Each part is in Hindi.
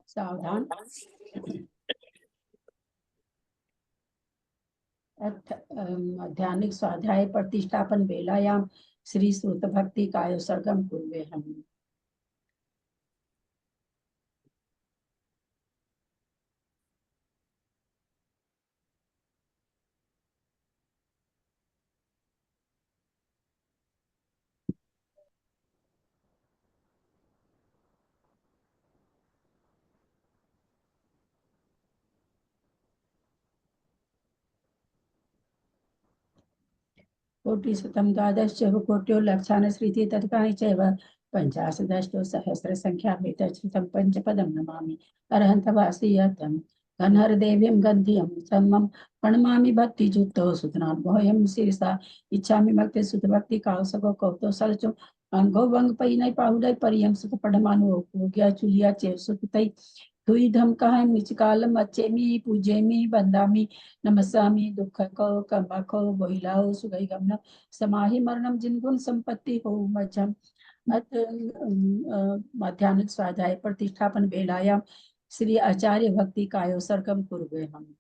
सावधान। ध्यानिक स्वाध्याय प्रतिष्ठापन वेलायाम श्री श्रुत भक्ति काय सर्गम कुर्वे हम। कोटिशतं द्वादश कोट्यो लक्षान् श्रीति तत्कानि चैव पञ्चाशदष्टो सहस्र संख्या वेदश्रुतं पंचपदं नमामि अरहन्तवासियतं घनहरदेवीं गन्धियं सम्मं प्रणमामि भक्तियुक्तो सुतनाभोयं शिरसा इच्छामि भक्ति सुत भक्ति कावसगो कौतो सलचो अंगो वंग पै नै पाहुडै परियं सुत पडमानु ओग्या चुलिया चेव सुतै हुई धम कहा निचकालम अच्छेमी पूजेमी बंदामी नमस्सामी दुख को कमको बोहिलाओ सुगई गमन समाहि मरणम जिनगुण संपत्ति हो मजम अत माध्यान्हिक स्वाध्याय प्रतिष्ठापन वेलायाम श्री आचार्य भक्ति कायो सर्गम कुर्वे हम।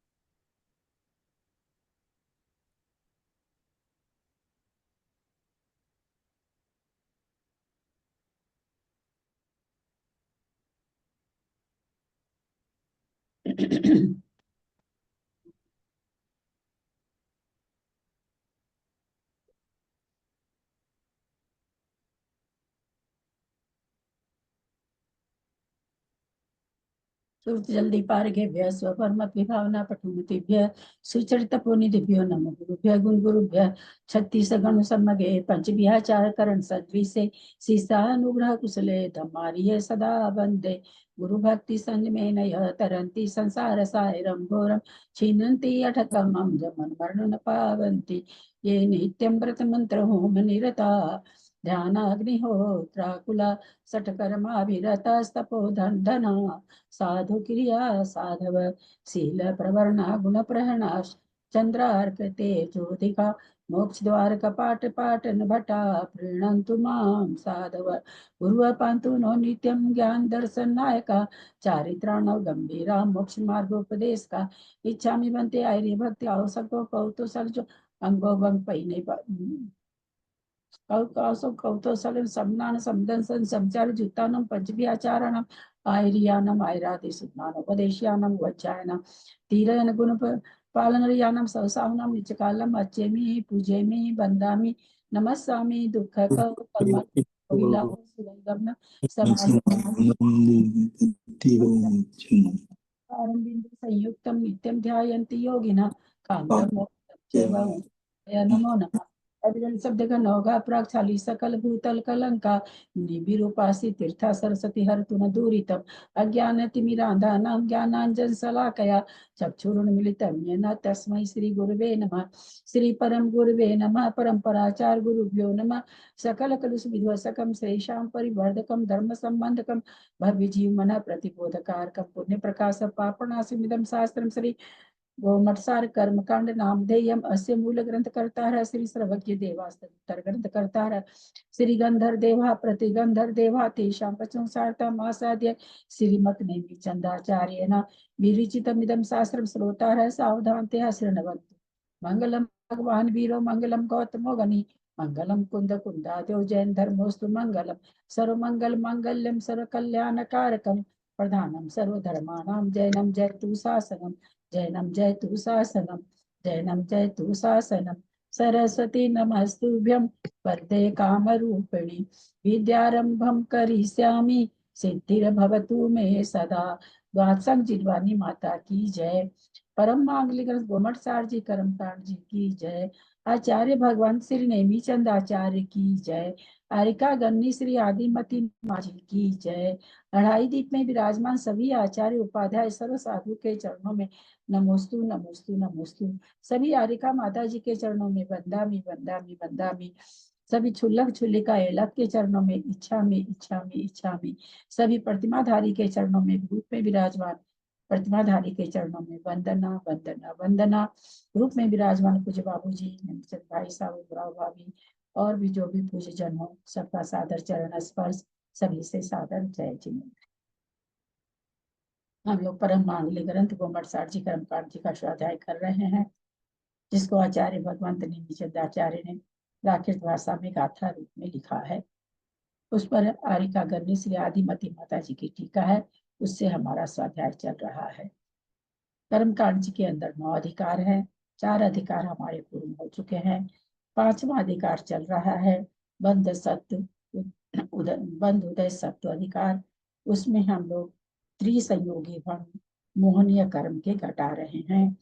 सुरत जल्दी पारगेभ्य स्वपरमत विभावना पठुमतिभ्य सुचरित पुनिधिभ्यो नमो गुरुभ्य गुण गुरुभ्य छत्तीस गण सम्मगे पंच विहाचार करण सद्विसे सीसानुग्रह कुशले धम्मारिये सदा वंदे गुरु भक्ति संग में नय तरंती संसार सायरम घोरम छिन्नन्ति अठकमं जमन मरण न पावन्ति ये नित्यं व्रत मंत्र होम निरता ध्यान अग्निहोत्राकुला सटकर्माभिरतस्तपो धना साधु क्रिया साधव शील प्रवर्णा गुण प्रहणा चंद्रार्क तेजोधिका मोक्ष द्वार कपाट पाटन भटा प्रीणन्तु मां साधव पूर्व पांतु नो नित्यं ज्ञान दर्शन नायका चारित्राणो गंभीरा मोक्ष मार्गोपदेश का इच्छामि बनते आयरी भक्ति आवसको कौतो सलजो अंगो भंग पैने कौतो सलन समनान समदंसन समचार जुत्तानं पंचव्याचारणं आयरियानम आयरादि सुज्ञानोपदेश्यानम वज्जायनम तीरयन गुण पालनरियानम सहसावनम निचकालम अच्छेमि पूजेमि बंदामि नमस्सामि दुःख कर्म कोइला सुगंधम समाधि संयुक्तम नित्यं ध्यायन्ति योगिनः कान्तं नमो नमः अभिजन शब्द का नौगा प्राक्षाली सकल भूतल कलंका निबिरूपासी तीर्था सरस्वती हर तुन दूरितम अज्ञान तिमिरांधानां ज्ञानांजन शलाकया चक्षुरुन्मिलितं येन तस्मै श्री गुरुवे नमः श्री परम गुरुवे नमः परंपराचार गुरुभ्यो नमः सकल कलुष विध्वसकम श्रेषां परिवर्धकम धर्म संबंधकम भव्य जीवमन प्रतिबोधकारकम पुण्य प्रकाश पापनाशमिदं शास्त्रम श्री गोमटसार कर्मकांड नामधेयम अस्य मूल ग्रंथ करता श्री सर्वज्ञ देवास्तर ग्रंथ करता श्री गंधर देवा प्रतिगंधर देवा तेषां पचं सार्ता मासाद्य श्रीमत नेमि चंदाचार्येण विरचितमिदं शास्त्रं श्रोतारः सावधानतया शृण्वन्तु मंगलम भगवान वीरो मंगलम गौतमो गनि मंगलम कुंद कुंदाद्यो जैन धर्मोस्तु मंगलम सर्वमंगल मांगल्यम सर्वकल्याणकारकम प्रधानम सर्वधर्माणां जैनम जयतु शासनम जैनम जयतु शासनम जैनम जयतु शासनम सरस्वती नमस्तुभ्यं वरदे कामरूपिणी विद्यारंभं करिष्यामि सिद्धिर्भवतु मे सदा। द्वादशंग जिडवानी माता की जय। परम मांगलिक गोमट सार जी कर्मकांड जी की जय। आचार्य भगवान श्री नेमीचंद आचार्य की जय। आरिका गन्नी श्री आदिमती माजी की जय। अढ़ाई दीप में विराजमान सभी आचार्य उपाध्याय सर्व साधु के चरणों में नमोस्तु नमोस्तु नमोस्तु। सभी आरिका माता जी के चरणों में बंदामी बंदामी बंदामी। सभी छुल्लक छुल्लिका एलक के चरणों में इच्छा में इच्छा में इच्छा में। सभी प्रतिमाधारी के चरणों में रूप में विराजमान प्रतिमाधारी के चरणों में वंदना वंदना वंदना। रूप में विराजमान पूज्य बाबू जी भाई साहब भाभी और भी जो भी पूज्य जन हो सबका सादर चरण स्पर्श, सभी से सादर जय जिनेन्द्र। हम लोग परम मांगलिक ग्रंथ गोमटसार जी कर्मकांड जी का स्वाध्याय कर रहे हैं, जिसको आचार्य भगवंत निमिषाचार्य ने प्राकृत भाषा में गाथा रूप में लिखा है। उस पर आरिका गन्नी श्री आदिमती माता जी की टीका है, उससे हमारा स्वाध्याय चल रहा है। कर्मकांड जी के अंदर 9 अधिकार है, 4 अधिकार हमारे पूर्ण हो चुके हैं, 5वां अधिकार चल रहा है बंध सत्य बंध उदय सत्व अधिकार। उसमें हम लोग त्रिसंयोगी भंग मोहनीय कर्म के घटा रहे हैं।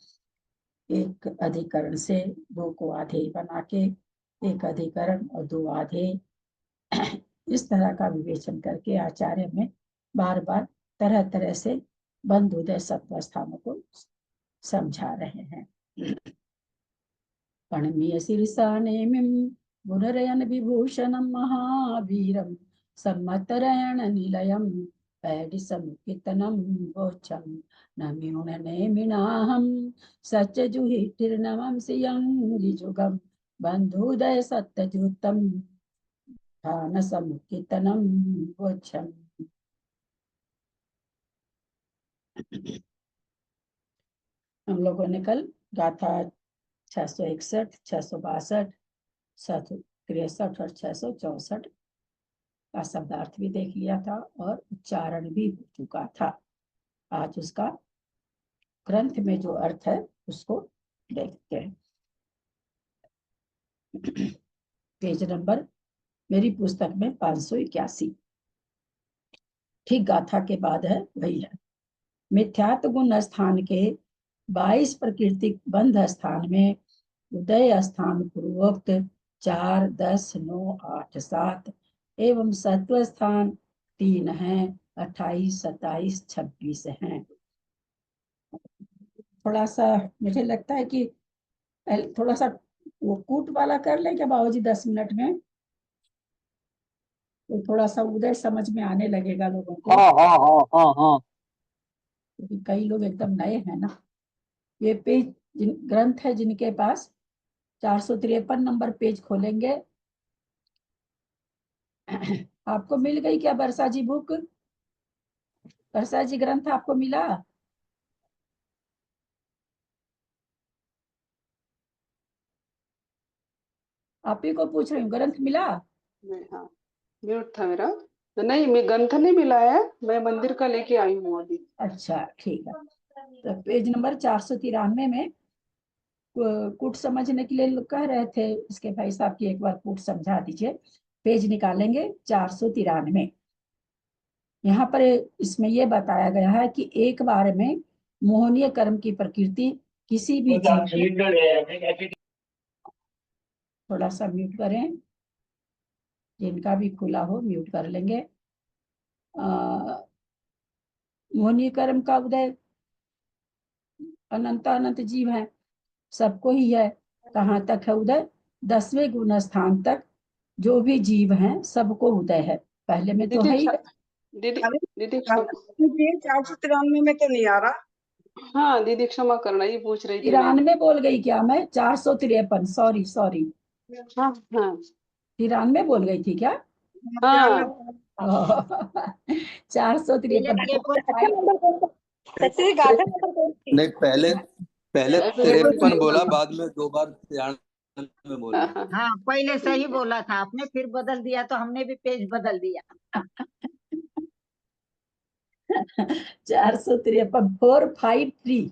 एक अधिकरण से 2 को आधे बना के, एक अधिकरण और 2 आधे, इस तरह का विवेचन करके आचार्य में बार बार तरह तरह से बंध उदय सत्व स्थानों को समझा रहे हैं। पणमीय शीर्षा नेमिं गुणरयन विभूषणं महावीरं सम्मतरयण निलयं पैडिसमुकितनं गोचं नम्यून नेमिनाहं सच्चजुहितिर्नमं सियं बंधुदय सत्यजुतं ध्यान समुकितनं गोचम्। हम लोगों ने कल गाथा 661, 662, 763 और 664 का शब्दार्थ भी देख लिया था और उच्चारण भी हो चुका था। आज उसका ग्रंथ में जो अर्थ है उसको देखते हैं। पेज नंबर मेरी पुस्तक में 581, ठीक गाथा के बाद है वही है। मिथ्यात्व गुण स्थान के 22 प्रकृतिक बंध स्थान में उदय स्थान पूर्वोक्त 4, 10, 9, 8, 7 एवं सत्व स्थान 3 हैं, 28, 27, 26 हैं। थोड़ा सा मुझे लगता है कि थोड़ा सा वो कूट वाला कर ले क्या बाबूजी 10 मिनट में, तो थोड़ा सा उदय समझ में आने लगेगा लोगों को। हाँ हाँ हाँ हाँ हाँ, क्योंकि कई लोग एकदम नए हैं ना। ये पेज ग्रंथ है जिनके पास 453 नंबर पेज खोलेंगे। आपको मिल गई क्या वर्षा जी बुक? वर्षा जी ग्रंथ आपको मिला? आप ही को पूछ रही हूँ, ग्रंथ मिला? हाँ, म्यूट था मेरा। नहीं, मैं ग्रंथ नहीं मिला है, मैं मंदिर का लेके आई हूँ अभी। अच्छा ठीक है। तो पेज नंबर 493 में कूट समझने के लिए लोग कह रहे थे इसके भाई साहब की एक बार कूट समझा दीजिए। पेज निकालेंगे 493। यहाँ पर इसमें यह बताया गया है कि एक बार में मोहनीय कर्म की प्रकृति किसी भी जीव, थोड़ा सा म्यूट करें, जिनका भी खुला हो म्यूट कर लेंगे। मोहनीय कर्म का उदय अनंत अनंत जीव है, सबको ही है। कहाँ तक है उदय? 10वें गुण स्थान तक जो भी जीव हैं सबको उदय है। पहले में तो है ही। दीदी दीदी 493 में तो नहीं आ रहा। हाँ दीदी क्षमा करना, ये पूछ रही थी मैं। 93 बोल गई क्या मैं? 453, सॉरी सॉरी, हाँ हाँ 93 बोल गई थी क्या? हाँ 453। सच्ची गाथा नंबर कौन सी? नहीं पहले पहले 53 बोला, बाद में 2 बार 93 में बोल दिया। हाँ पहले सही बोला था आपने, फिर बदल दिया तो हमने भी पेज बदल दिया। 453, 453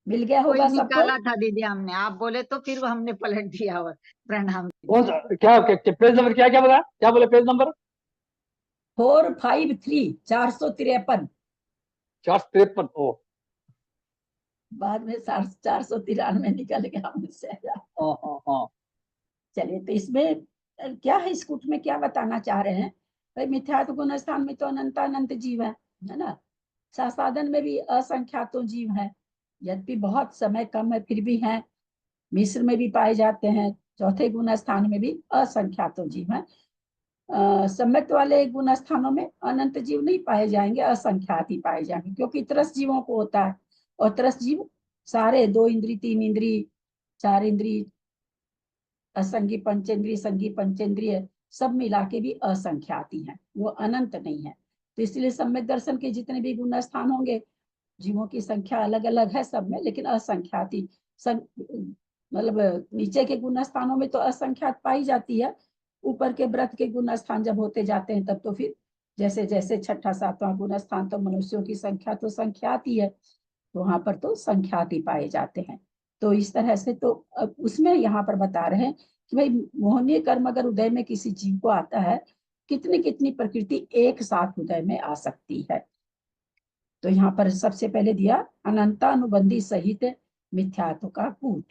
मिल गया कोई होगा सबको। निकाला था दीदी हमने, आप बोले तो फिर हमने पलट दिया। और प्रणाम। क्या पेज नंबर क्या क्या बोला, क्या बोले पेज नंबर? 453, 453। 453। ओ बाद में 493 निकल गया मुझसे। हाँ हाँ हाँ। चलिए, तो इसमें क्या है, इस कूट में क्या बताना चाह रहे हैं? भाई मिथ्यात्व गुण स्थान में तो अनंत अनंत जीव है ना। सासाधन में भी असंख्यातों जीव हैं, यद्यपि बहुत समय कम है फिर भी हैं। मिस्र में भी पाए जाते हैं। चौथे गुण स्थान में भी असंख्यातों जीव हैं। सम्यक वाले गुण स्थानों में अनंत जीव नहीं पाए जाएंगे, असंख्यात ही पाए जाएंगे, क्योंकि त्रस जीवों को होता है। और त्रस जीव सारे 2 इंद्री, 3 इंद्री, 4 इंद्री, असंगी पंचेंद्रिय, संगी पंचेंद्रिय सब मिला के भी असंख्याती हैं, वो अनंत नहीं है। तो इसलिए सम्यक दर्शन के जितने भी गुण स्थान होंगे, जीवों की संख्या अलग अलग है सब में, लेकिन असंख्याती मतलब नीचे के गुण स्थानों में तो असंख्यात पाई जाती है, ऊपर के व्रत के गुण स्थान जब होते जाते हैं तब तो फिर जैसे जैसे छठा सातवां गुण स्थान तो मनुष्यों की संख्या तो संख्यात ही है, तो वहां पर तो संख्यात ही पाए जाते हैं। तो इस तरह से तो अब उसमें यहाँ पर बता रहे हैं कि भाई मोहनीय कर्म अगर उदय में किसी जीव को आता है, कितनी कितनी प्रकृति एक साथ उदय में आ सकती है। तो यहाँ पर सबसे पहले दिया अनंतानुबंधी सहित मिथ्यात्व का कूट।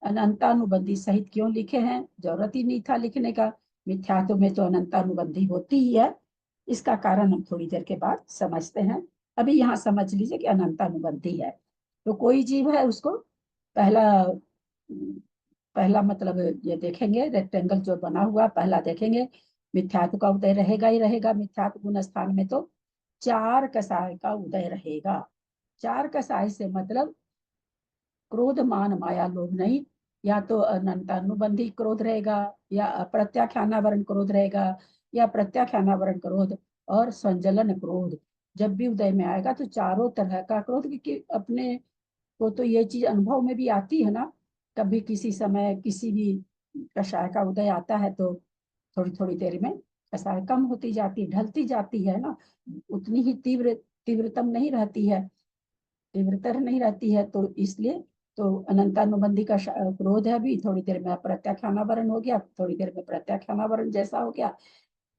अनंतानुबंधी सहित क्यों लिखे हैं, जरूरत ही नहीं था लिखने का, मिथ्यात्व में तो अनंतानुबंधी होती ही है। इसका कारण हम थोड़ी देर के बाद समझते हैं, अभी यहाँ समझ लीजिए कि अनंतानुबंधी है। तो कोई जीव है उसको पहला मतलब ये देखेंगे, रेक्टेंगल जो बना हुआ पहला देखेंगे, मिथ्यात्व का उदय रहेगा ही रहेगा। मिथ्यात्व गुण स्थान में तो चार कसाय का उदय रहेगा। चार कसाय से मतलब क्रोध मान माया लोभ नहीं, या तो अनंतानुबंधी क्रोध रहेगा, या अप्रत्याख्यानावरण क्रोध रहेगा, या प्रत्याख्यानावरण क्रोध और संजलन क्रोध जब भी उदय में आएगा तो चारों तरह का क्रोध, क्योंकि अपने को तो ये चीज अनुभव में भी आती है ना, कभी किसी समय किसी भी कषाय का उदय आता है तो थोड़ी थोड़ी देर में कषाय कम होती जाती, ढलती जाती है ना, उतनी ही तीव्रतम नहीं रहती है, तीव्रतर नहीं रहती है। तो इसलिए तो अनंतानुबंधी का क्रोध है, अभी थोड़ी देर में प्रत्याख्यानावरण हो गया, थोड़ी देर में प्रत्याख्यानावरण जैसा हो गया।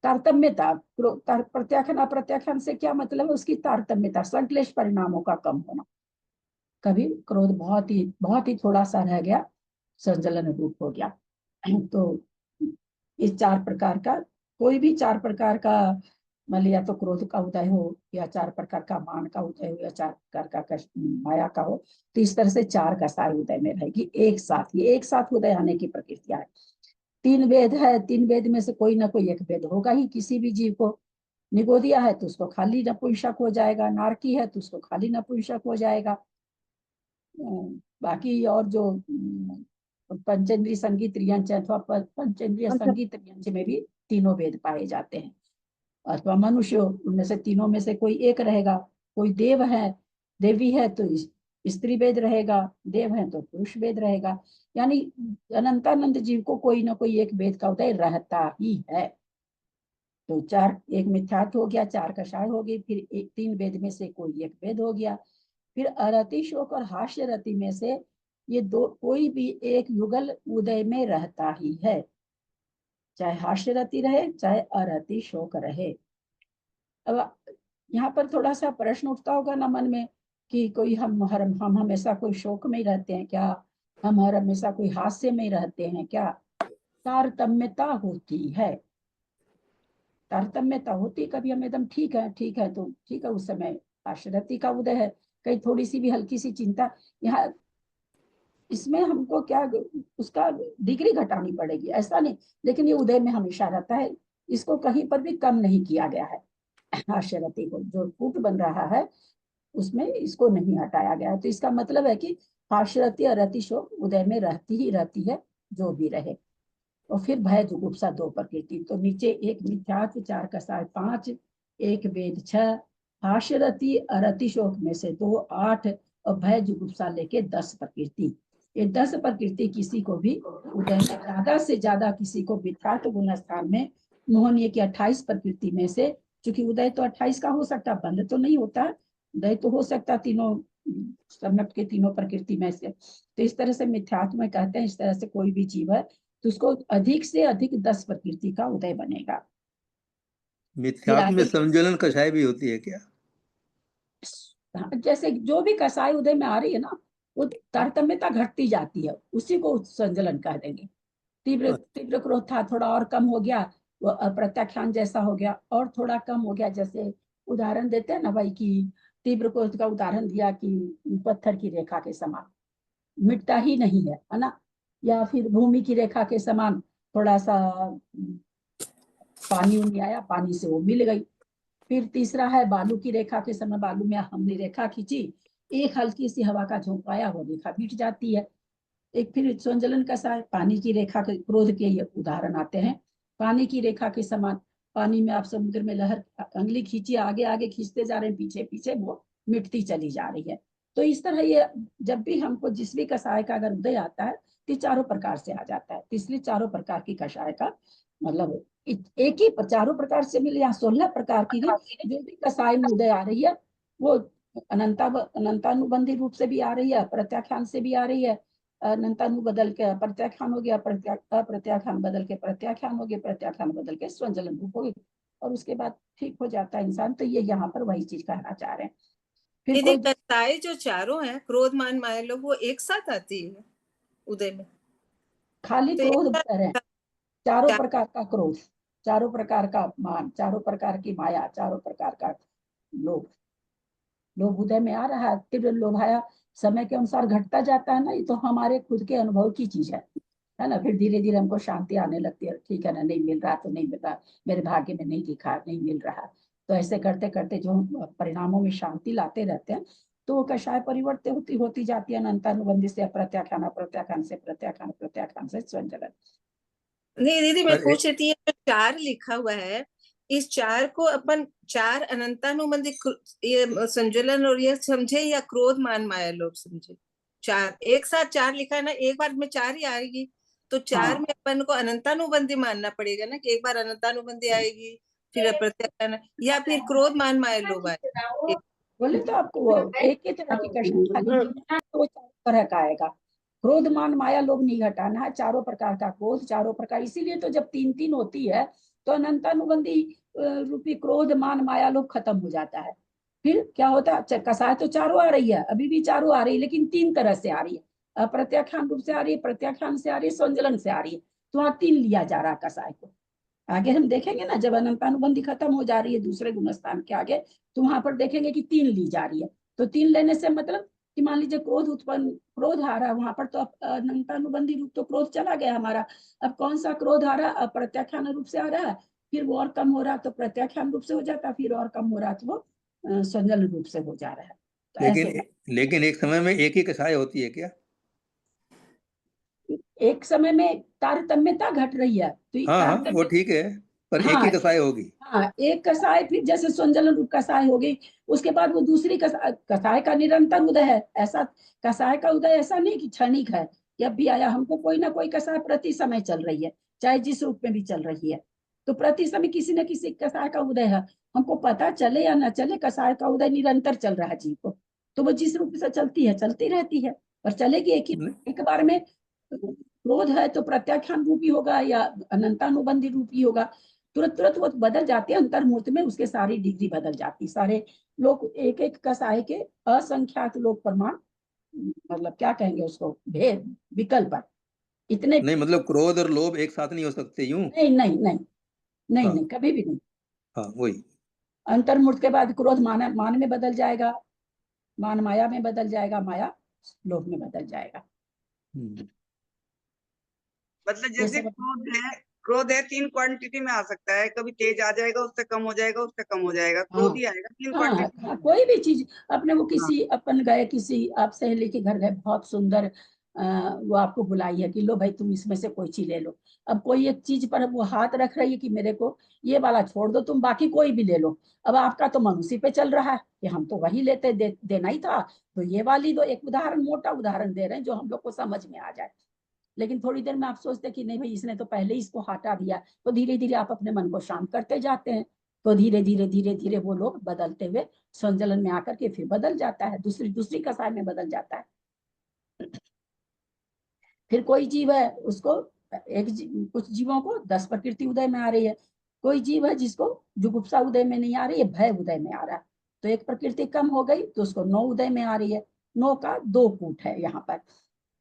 तारतम्यता, प्रत्याख्यान अप्रत्याख्यान से क्या मतलब है, उसकी तारतम्यता, संश्लेष परिणामों का कम होना। कभी क्रोध बहुत ही थोड़ा सा रह गया, संजलन रूप हो गया। तो इस चार प्रकार का, कोई भी चार प्रकार का मान लिया तो क्रोध का उदय हो, या चार प्रकार का मान का उदय हो, या चार प्रकार का माया का हो, तो इस तरह से चार कसाय उदय में रहेगी एक साथ। ये एक साथ उदय आने की प्रकृतियां है। तीन वेद है, तीन वेद में से कोई ना कोई एक वेद होगा ही किसी भी जीव को। निगोदिया है तो उसको खाली नपुंसक हो जाएगा, नारकी है तो उसको खाली नपुंसक हो जाएगा। बाकी और जो पंचेंद्रिय संगीत त्रियंच अथवा पंचेंद्रिय संगीत त्रियंच में भी तीनों वेद पाए जाते हैं, अथवा मनुष्य, उनमें से तीनों में से कोई एक रहेगा। कोई देव है, देवी है तो स्त्री वेद रहेगा, देव है तो पुरुष वेद रहेगा। यानी अनंतानंद जीव को कोई ना कोई एक वेद का उदय रहता ही है। तो चार, एक मिथ्यात्व हो गया, चार कषाय हो गई, फिर एक तीन वेद में से कोई एक वेद हो गया, फिर अरति शोक और हास्य रति में से ये दो, कोई भी एक युगल उदय में रहता ही है, चाहे हास्य रति रहे चाहे अरति शोक रहे। अब यहाँ पर थोड़ा सा प्रश्न उठता होगा ना मन में कि कोई हम हमेशा कोई शोक में ही रहते हैं क्या, हम हमेशा कोई हास्य में ही रहते हैं क्या। तारतम्यता होती है, तारतम्यता होती, कभी हम एकदम ठीक है तो ठीक है, उस समय आश्रति का उदय है, कहीं थोड़ी सी भी हल्की सी चिंता, यहाँ इसमें हमको क्या उसका डिग्री घटानी पड़ेगी ऐसा नहीं, लेकिन ये उदय में हमेशा रहता है, इसको कहीं पर भी कम नहीं किया गया है। आश्रति को जो कूट बन रहा है उसमें इसको नहीं हटाया गया है। तो इसका मतलब है कि आश्रति और रतिशोक उदय में रहती ही रहती है, जो भी रहे। और फिर भय जुगुप्सा दो प्रकृति, तो नीचे एक मिथ्यात्व, चार कसाय पांच, एक वेद छह, हास्यरति अरति शोक में से दो आठ, और भय जुगुप्सा लेके 10 प्रकृति। ये 10 प्रकृति किसी को भी उदय में ज्यादा से ज्यादा किसी को मिथ्यात्व गुण स्थान में मोहनीय की 28 प्रकृति में से, चूंकि उदय तो 28 का हो सकता, बंद तो नहीं होता, उदय तो हो सकता तीनों सम्यक के तीनों प्रकृति में से। तो इस तरह से मिथ्यात्व में कहते हैं, इस तरह से कोई भी जीव है तो उसको अधिक से अधिक 10 प्रकृति का उदय बनेगा। मिथ्यात्व में संजलन कषाय भी होती है क्या? जैसे जो भी कसाय उदय में आ रही है ना, वो तारतम्यता घटती जाती है, उसी को संजलन कह देंगे। तीव्र तीव्र क्रोध था, थोड़ा और कम हो गया, वो अप्रत्याख्यान जैसा हो गया, और थोड़ा कम हो गया। जैसे उदाहरण देते हैं ना भाई कि तीव्र क्रोध का उदाहरण दिया कि पत्थर की रेखा के समान मिटता ही नहीं है ना, या फिर भूमि की रेखा के समान थोड़ा सा पानी उनी आया, पानी से वो मिल गई। फिर तीसरा है बालू की रेखा के समय, बालू में हमने रेखा खींची, एक हल्की सी हवा का झोंका आया, वो रेखा मिट जाती है। एक फिर स्वंजलन कसाय, पानी की रेखा के क्रोध के ये उदाहरण आते हैं। पानी की रेखा के समान, पानी में आप समुद्र में लहर अंगुली खींचिए, आगे आगे खींचते जा रहे हैं, पीछे पीछे वो मिटती चली जा रही है। तो इस तरह ये जब भी हमको जिस भी कषाय का अगर उदय आता है तो चारों प्रकार से आ जाता है। तो इसलिए चारों प्रकार की कषाय का मतलब एक ही चारों प्रकार से मिले, यहाँ 16 प्रकार की नहीं, जो भी कषाय में उदय आ रही है वो अनंतानुबंधी रूप से भी आ रही है, प्रत्याख्यान से भी आ रही है। अनंतानु बदल के प्रत्याख्यान हो गया, प्रत्याख्यान बदल के प्रत्याख्यान हो गया, प्रत्याख्यान बदल के स्वंजलन रूप हो गई, और उसके बाद ठीक हो जाता है इंसान। तो ये यहाँ पर वही चीज कहना चाह रहे हैं। फिर दीदी कोई कसाई जो चारों हैं, क्रोध मान माया लोग, वो एक साथ आती है उदय में? खाली तो क्रोध एक कह रहे हैं, चारों प्रकार का क्रोध, चारों प्रकार का मान, चारों प्रकार की माया, चारों प्रकार का लोभ। लोभ उदय में आ रहा है, तीव्र लोभाया समय के अनुसार घटता जाता है ना, ये तो हमारे खुद के अनुभव की चीज है ना। फिर धीरे धीरे हमको शांति आने लगती है, ठीक है ना, नहीं मिल रहा तो नहीं मिल रहा, मेरे भाग्य में नहीं लिखा, नहीं मिल रहा। तो ऐसे करते करते जो हम परिणामों में शांति लाते रहते हैं, तो वो कषाय परिवर्तित होती होती जाती है अनंतानुबंधी से प्रत्याख्यान, प्रत्याख्यान से प्रत्याख्यान, प्रत्याख्यान से स्वंजलन। नहीं दीदी, मैं पर पूछ रही थी, ये जो 4 लिखा हुआ है, इस 4 को अपन 4 अनंतानुबंधी ये संजुलन और ये समझे, या क्रोध मान माया लोग समझे? 4 एक साथ 4 लिखा है ना, एक बार में 4 ही आएगी, तो 4 हाँ में अपन को अनंतानुबंधी मानना पड़ेगा ना, कि एक बार अनंतानुबंधी आएगी, फिर प्रत्याख्यान, या फिर क्रोध मान माया लोग आए? बोले तो आपको वो एक ही तरह की कषाय खाली तो वो चारों तरह का आएगा। क्रोध मान माया लोभ नहीं घटाना है, चारों प्रकार का क्रोध, चारों प्रकार। इसीलिए तो जब 3-3 होती है तो अनंतानुबंधी रूपी क्रोध मान माया लोभ खत्म हो जाता है। फिर क्या होता है, कषाय तो चारों आ रही है, अभी भी चारों आ रही है, लेकिन 3 तरह से आ रही है। अप्रत्याख्यान रूप से आ रही है, प्रत्याख्यान से आ रही है, संजलन से आ रही है। तो वहां 3 लिया जा रहा है कषाय को। आगे हम देखेंगे ना, जब अनंतानुबंधी खत्म हो जा रही है दूसरे गुणस्थान के आगे, तो वहां पर देखेंगे कि 3 ली जा रही है। तो 3 लेने से मतलब कि मान लीजिए क्रोध उत्पन्न, क्रोध आ रहा है वहां पर, तो अनंतानुबंधी रूप तो क्रोध चला गया हमारा। अब कौन सा क्रोध आ रहा है, प्रत्याख्यान रूप से आ रहा है, फिर वो और कम हो रहा तो प्रत्याख्यान रूप से हो जाता, फिर और कम हो रहा तो वो संजल रूप से हो जा रहा है। तो लेकिन ऐसे लेकिन एक समय में एक ही कषाय होती है क्या? एक समय में तारतम्यता घट रही है, तो हाँ हाँ, वो तारतम्य, ठीक है, पर एक हाँ ही कषाय होगी। हाँ, एक कसाय फिर जैसे स्वंजलन रूप कसाय हो गई, उसके बाद वो दूसरी कसाय का निरंतर उदय है। ऐसा कसाय का उदय ऐसा नहीं कि क्षणिक है, जब भी आया हमको कोई ना कोई कसाय प्रति समय चल रही है, चाहे जिस रूप में भी चल रही है। तो प्रति समय किसी न किसी कसाय का उदय है, हमको पता चले या न चले, कसाय का उदय निरंतर चल रहा है जीव को। तो वो जिस रूप से चलती है चलती रहती है, पर चलेगी एक ही एक बार में। क्रोध है तो प्रत्याख्यान रूपी होगा या अनंतानुबंधी रूपी होगा, तुरंत तुरंत वो बदल जाते हैं, अंतर्मुहूर्त में उसके सारी डिग्री बदल जाती। सारे लोग एक एक कसाय के असंख्यात लोग प्रमाण, मतलब क्या कहेंगे उसको, भेद विकल्प इतने। नहीं मतलब क्रोध और लोभ एक साथ नहीं हो सकते यूं? नहीं नहीं नहीं, नहीं हाँ नहीं, कभी भी नहीं। हाँ, वही। अंतर्मुहूर्त के बाद क्रोध मान मान में बदल जाएगा, मान माया में बदल जाएगा, माया लोभ में बदल जाएगा। मतलब ये जैसे सब क्रोध है 3 क्वांटिटी में आ सकता है, कभी तेज आ जाएगा, उससे कम हो जाएगा, उससे कम हो जाएगा, हाँ क्रोध ही आएगा 3 हाँ क्वांटिटी हाँ, में। कोई भी चीज अपने वो हाँ किसी अपन गए, किसी आप सहेली के घर गए, बहुत सुंदर वो आपको बुलाई है कि लो भाई तुम इसमें से कोई चीज ले लो। अब कोई एक चीज पर वो हाथ रख रही है कि मेरे को ये वाला छोड़ दो, तुम बाकी कोई भी ले लो। अब आपका तो मन उसी पे चल रहा है कि हम तो वही लेते, देना ही था, तो ये वाली दो। एक उदाहरण, मोटा उदाहरण दे रहे हैं जो हम लोग को समझ में आ जाए। लेकिन थोड़ी देर में आप सोचते कि नहीं भाई इसने तो पहले ही इसको हटा दिया, तो धीरे धीरे आप अपने मन को शांत करते जाते हैं। तो धीरे धीरे धीरे धीरे वो लोग बदलते हुए संजलन में आकर के फिर बदल जाता है, दूसरी दूसरी कसाय में बदल जाता है। फिर कोई जीव है उसको कुछ जीवों को 10 प्रकृति उदय में आ रही है, कोई जीव है जिसको जुगुप्सा उदय में नहीं आ रही है, भय उदय में आ रहा है। तो एक प्रकृति कम हो गई तो उसको 9 उदय में आ रही है। 9 का 2 कूट है यहाँ पर।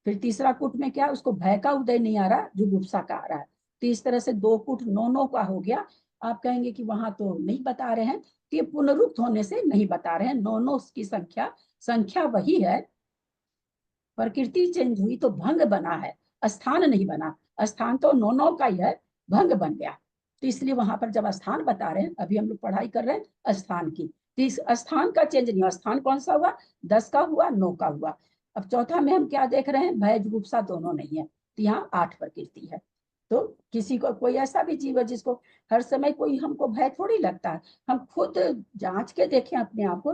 फिर तीसरा कूट में क्या, उसको भय का उदय नहीं आ रहा, जुगुप्सा का आ रहा है। तो इस तरह से 2 कूट 9 का हो गया। आप कहेंगे कि वहां तो नहीं बता रहे हैं, कि पुनरुक्त होने से नहीं बता रहे हैं। 9 की संख्या संख्या वही है, प्रकृति चेंज हुई तो भंग बना है, स्थान नहीं बना। स्थान तो 9 का ही है, भंग बन गया। तो इसलिए वहां पर जब स्थान बता रहे हैं, अभी हम लोग पढ़ाई कर रहे हैं स्थान की, तो इस स्थान का चेंज नहीं हुआ। स्थान कौन सा हुआ, 10 का हुआ, 9 का हुआ। अब चौथा में हम क्या देख रहे हैं, भय जुगुप्सा दोनों नहीं है, तो यहाँ 8 प्रकृति है। तो किसी को कोई ऐसा भी जीव है जिसको हर समय कोई हमको भय थोड़ी लगता है, हम खुद जांच के देखें अपने आप को,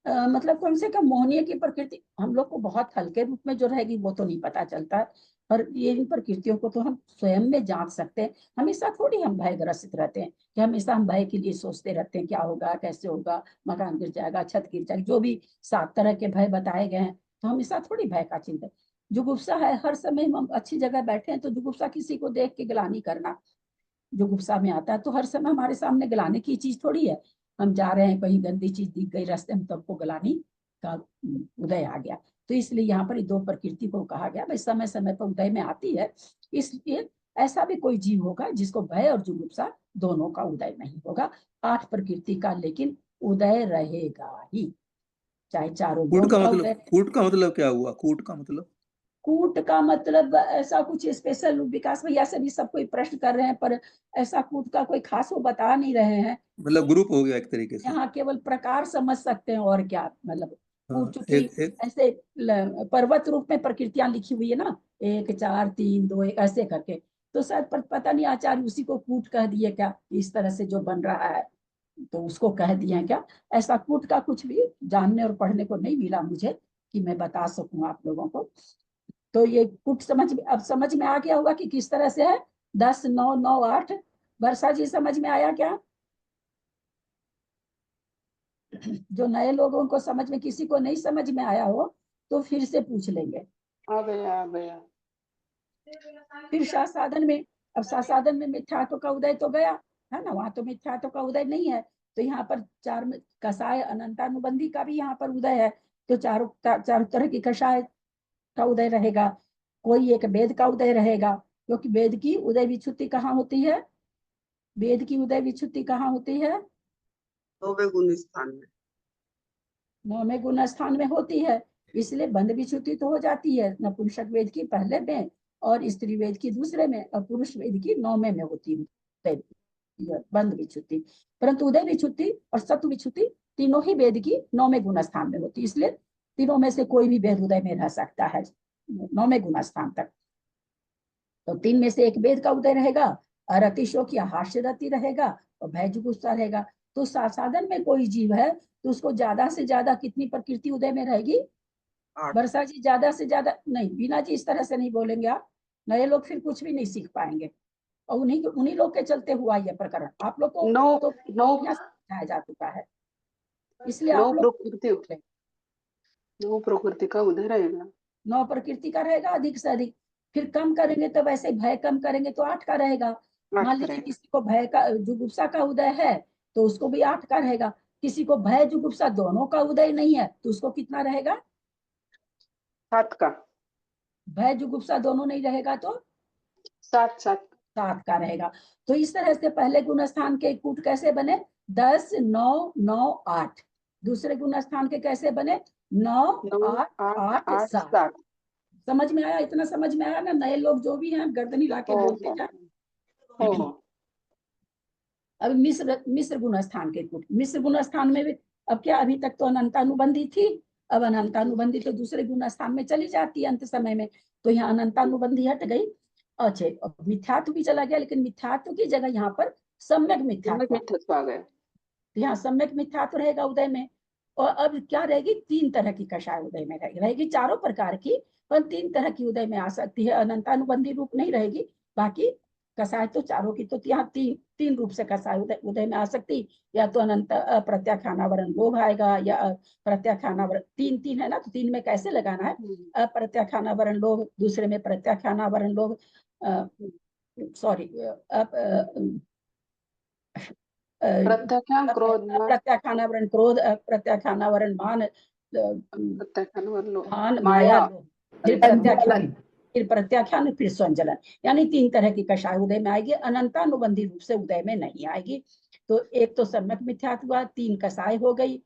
मतलब कम से कम मोहनीय की प्रकृति हम लोग को बहुत हल्के रूप में जो रहेगी वो तो नहीं पता चलता है, और ये इन प्रकृतियों को तो हम स्वयं में जांच सकते हैं। हमेशा थोड़ी हम भय ग्रसित रहते हैं कि हमेशा हम भय के लिए सोचते रहते हैं क्या होगा, कैसे होगा, मकान गिर जाएगा, छत गिर जाएगी, जो भी 7 तरह के भय बताए गए हैं, तो हमेशा थोड़ी भय का चिंतन। जुगुप्सा है, हर समय हम अच्छी जगह बैठे हैं तो जुगुप्सा किसी को देख के ग्लानि करना जुगुप्सा में आता है, तो हर समय हमारे सामने ग्लानि की चीज थोड़ी है। हम जा रहे हैं कहीं गंदी चीज दिख गई रास्ते में, तब ग्लानि का उदय आ गया। तो इसलिए यहाँ पर 2 प्रकृति को कहा गया, भाई समय समय पर उदय में आती है, इसलिए ऐसा भी कोई जीव होगा जिसको भय और जुगुप्सा दोनों का उदय नहीं होगा। 8 प्रकृति का लेकिन उदय रहेगा ही, चाहे चारों कूट का गुण मतलब, उदय। कूट का मतलब क्या हुआ? कूट का मतलब कूट का मतलब ऐसा कुछ स्पेशल, विकास भैया से भी सब कोई प्रश्न कर रहे हैं, पर ऐसा कूट का कोई खास वो बता नहीं रहे हैं। मतलब ग्रुप हो गया एक तरीके से। यहाँ केवल प्रकार समझ सकते हैं, और क्या मतलब हाँ, चूंकि एक ऐसे पर्वत रूप में प्रकृतियां लिखी हुई है ना, 1 4 3 2 1 ऐसे करके, तो शायद पता नहीं आचार्य उसी को कूट कह दिए क्या, इस तरह से जो बन रहा है तो उसको कह दिए क्या। ऐसा कूट का कुछ भी जानने और पढ़ने को नहीं मिला मुझे कि मैं बता सकूं आप लोगों को। तो ये कुट अब समझ में आ गया होगा कि किस तरह से है। 10 9 9 8 वर्षा जी समझ में आया क्या? जो नए लोगों को समझ में, किसी को नहीं समझ में आया हो तो फिर से पूछ लेंगे। आ गया आ गया। फिर साधन में, अब साधन में मिथ्यात्व का उदय तो गया है ना, वहां तो मिथ्यात्व का उदय नहीं है, तो यहाँ पर 4 कषाय अनंतानुबंधी का भी यहाँ पर उदय है, तो चारों तरह की कषाय का उदय रहेगा। कोई एक वेद का उदय रहेगा, क्योंकि वेद की उदय विच्छुत्ति कहाँ होती है, वेद की उदय विच्छुत्ति कहाँ होती है? 9वें गुण स्थान में। 9वें गुण स्थान में होती है, इसलिए बंध विच्छुत्ति तो हो जाती है नपुंसक वेद की पहले में, और स्त्री वेद की दूसरे में, और पुरुष वेद की 9वें में होती है बंध विच्छुत्ति। परंतु उदय विच्छुत्ति और सत्व विच्छुत्ति तीनों ही वेद की 9वें गुण स्थान में होती है, इसलिए तीनों में से कोई भी वेद उदय में रह सकता है 9वें गुण स्थान तक। तो 3 में से एक वेद का उदय रहेगा, और अतिशोक या हास्य रति रहेगा, और भय जुगुप्सा रहेगा। तो साधन में कोई जीव है तो उसको ज्यादा से ज्यादा कितनी प्रकृति उदय में रहेगी? 8। वर्षा जी ज्यादा से ज्यादा नहीं, बीना जी इस तरह से नहीं बोलेंगे आप, नए लोग फिर कुछ भी नहीं सीख पाएंगे, और उन्हीं लोग के चलते हुआ यह प्रकरण। आप लोग को नौ तो नौ समझाया जा चुका है, इसलिए नौ आप लोग प्रकृति, 9 प्रकृति का उदय रहेगा। 9 प्रकृति का रहेगा अधिक से अधिक। फिर कम करेंगे तो वैसे भय कम करेंगे तो 8 का रहेगा। 8 मान लीजिए किसी को भय का जुगुप्सा का उदय है तो उसको भी 8 का रहेगा। किसी को भय जुगुप्सा दोनों का उदय नहीं है तो उसको कितना रहेगा? 7 का। भय जुगुप्सा दोनों नहीं रहेगा तो 7 7 का रहेगा। तो इस तरह से पहले गुण स्थान के कूट कैसे बने? 10 9 9 8। दूसरे गुण स्थान के कैसे बने? 9 8 8 7। 7। समझ में आया? इतना समझ में आया ना? नए लोग जो भी हैं गर्दनी लाके बोलते जाए। अब मिश्र गुण स्थान के कूट, मिश्र गुण स्थान में भी अब क्या, अभी तक तो अनंतानुबंधी थी, अब अनंतानुबंधी तो दूसरे गुण स्थान में चली जाती है अंत समय में, तो यहाँ अनंतानुबंधी हट गई। अच्छा, मिथ्यात्व भी चला गया, लेकिन मिथ्यात्व की जगह यहाँ पर सम्यक मिथ्यात्व आ गया। यहाँ सम्यक मिथ्यात्व रहेगा उदय में। और अब क्या रहेगी? 3 तरह की कषाय उदय में रहेगी, चारों प्रकार की, पर 3 तरह की उदय में आ सकती है, अनंतानुबंधी रूप नहीं रहेगी। बाकी कषाय तो चारों की, तो यहाँ 3 रूप से कषाय उदय में आ सकती, या तो अनंत प्रत्याख्यानावरण लोभ आएगा, या प्रत्याख्यानावरण 3 है ना, तो 3 में कैसे लगाना है? अप्रत्याख्यानावरण लोभ, दूसरे में प्रत्याख्यानावरण लोभ, सॉरी प्रत्याख्यान क्रोध, प्रत्याख्यानावरण क्रोध, प्रत्याख्यानावरण मान, मान माया लोभ, फिर प्रत्याख्यान, फिर संजलन, यानी 3 तरह की कषाय उदय में आएगी, अनंतानुबंधी रूप से उदय में नहीं आएगी। तो एक तो सम्यक मिथ्यात्व हुआ, 3 कषाय हो गई,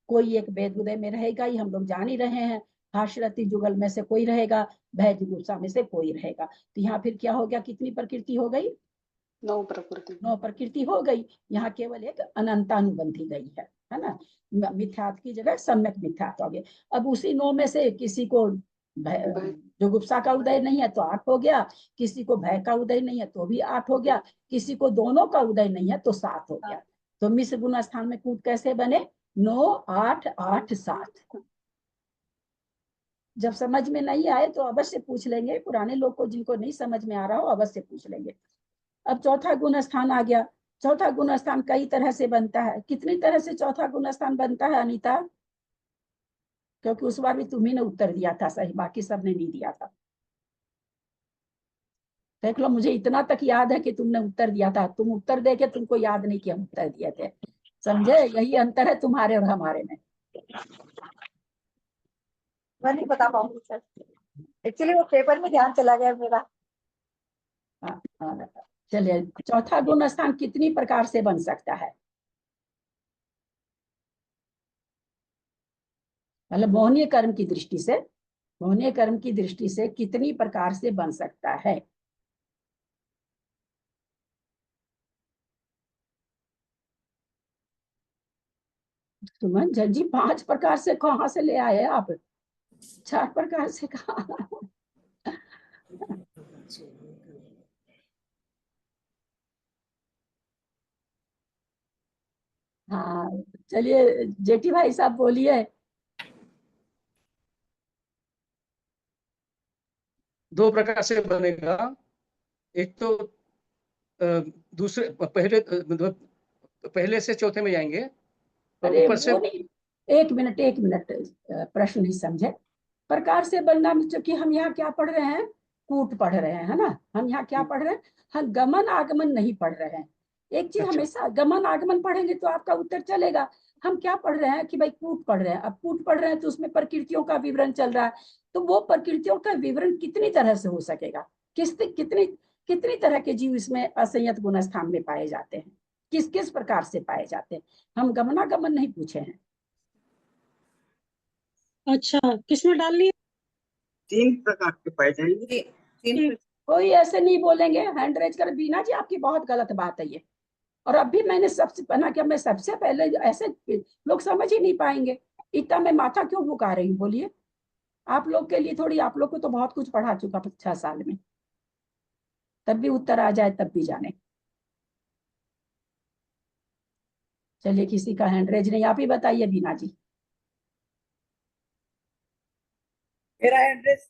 कोई एक वेद उदय में रहेगा, ये हम लोग जान ही रहे हैं। हास्यरति जुगल में से कोई रहेगा, भय जुगुप्सा में से कोई रहेगा। तो यहाँ फिर क्या हो गया? कितनी प्रकृति हो गई? 9 प्रकृति। 9 प्रकृति हो गई। यहाँ केवल एक अनंतानुबंधी गई है है ना, मिथ्यात्व की जगह सम्यक मिथ्यात्व हो गया। अब उसी 9 में से किसी को जुगुप्सा का उदय नहीं है तो 8 हो गया, किसी को भय का उदय नहीं है तो भी 8 हो गया, किसी को दोनों का उदय नहीं है तो 7 हो गया। तो मिश्र गुण स्थान में कूट कैसे बने? 9 8 8 7। जब समझ में नहीं आए तो अवश्य पूछ लेंगे, पुराने लोग को जिनको नहीं समझ में आ रहा हो अवश्य पूछ लेंगे। अब चौथा गुण स्थान आ गया। चौथा गुण स्थान कई तरह से बनता है। कितनी तरह से चौथा गुण स्थान बनता है अनीता? क्योंकि उस बार भी तुम्ही ने उत्तर दिया था सही, बाकी सबने नहीं दिया था। देख लो, मुझे इतना तक याद है कि तुमने उत्तर दिया था। तुम उत्तर दे के तुमको याद नहीं कि हम उत्तर दिए थे। समझे? यही अंतर है तुम्हारे और हमारे में। मैं नहीं बता पाऊंगी सर, एक्चुअली वो पेपर में ध्यान चला गया मेरा। चलिए, चौथा गुण स्थान कितनी प्रकार से बन सकता है? मतलब मोहनीय कर्म की दृष्टि से, मोहनीय कर्म की दृष्टि से कितनी प्रकार से बन सकता है? सुमन जी 5 प्रकार से कहाँ से ले आए आप? 4 प्रकार से कहा? हाँ, चलिए जेठी भाई साहब बोलिए। 2 प्रकार से बनेगा। एक तो दूसरे मतलब पहले से चौथे में जाएंगे और अरे ऊपर से। वो नहीं, एक मिनट, प्रश्न नहीं समझे। प्रकार से बनना क्योंकि हम यहाँ क्या पढ़ रहे हैं? कूट पढ़ रहे हैं, है ना। हम यहाँ क्या पढ़ रहे हैं? हम गमन आगमन नहीं पढ़ रहे हैं। एक चीज, अच्छा। हमेशा गमन आगमन पढ़ेंगे तो आपका उत्तर चलेगा। हम क्या पढ़ रहे हैं कि भाई कूट पढ़ रहे हैं। अब कूट पढ़ रहे हैं तो उसमें प्रकृतियों का विवरण चल रहा है। तो वो प्रकृतियों का विवरण कितनी तरह से हो सकेगा? कितनी कितनी तरह के जीव इसमें असंयत गुण स्थान में पाए जाते हैं? किस किस प्रकार से पाए जाते हैं? हम गमनागमन नहीं पूछे हैं। अच्छा, किसमें डालनी है? 3 प्रकार के पाए जाएंगे। तीन कोई ऐसे नहीं बोलेंगे। हैंड रेज कर। बीना जी आपकी बहुत गलत बात है ये। और अब भी मैंने सबसे पहला क्या, मैं सबसे पहले ऐसे लोग समझ ही नहीं पाएंगे। इतना मैं माथा क्यों भुका रही हूँ बोलिए? आप लोग के लिए थोड़ी, आप लोग को तो बहुत कुछ पढ़ा चुका 6 साल में, तब भी उत्तर आ जाए तब भी जाने। चलिए, किसी का हैंड रेज नहीं, आप ही बताइए बीना जी। मेरा एड्रेस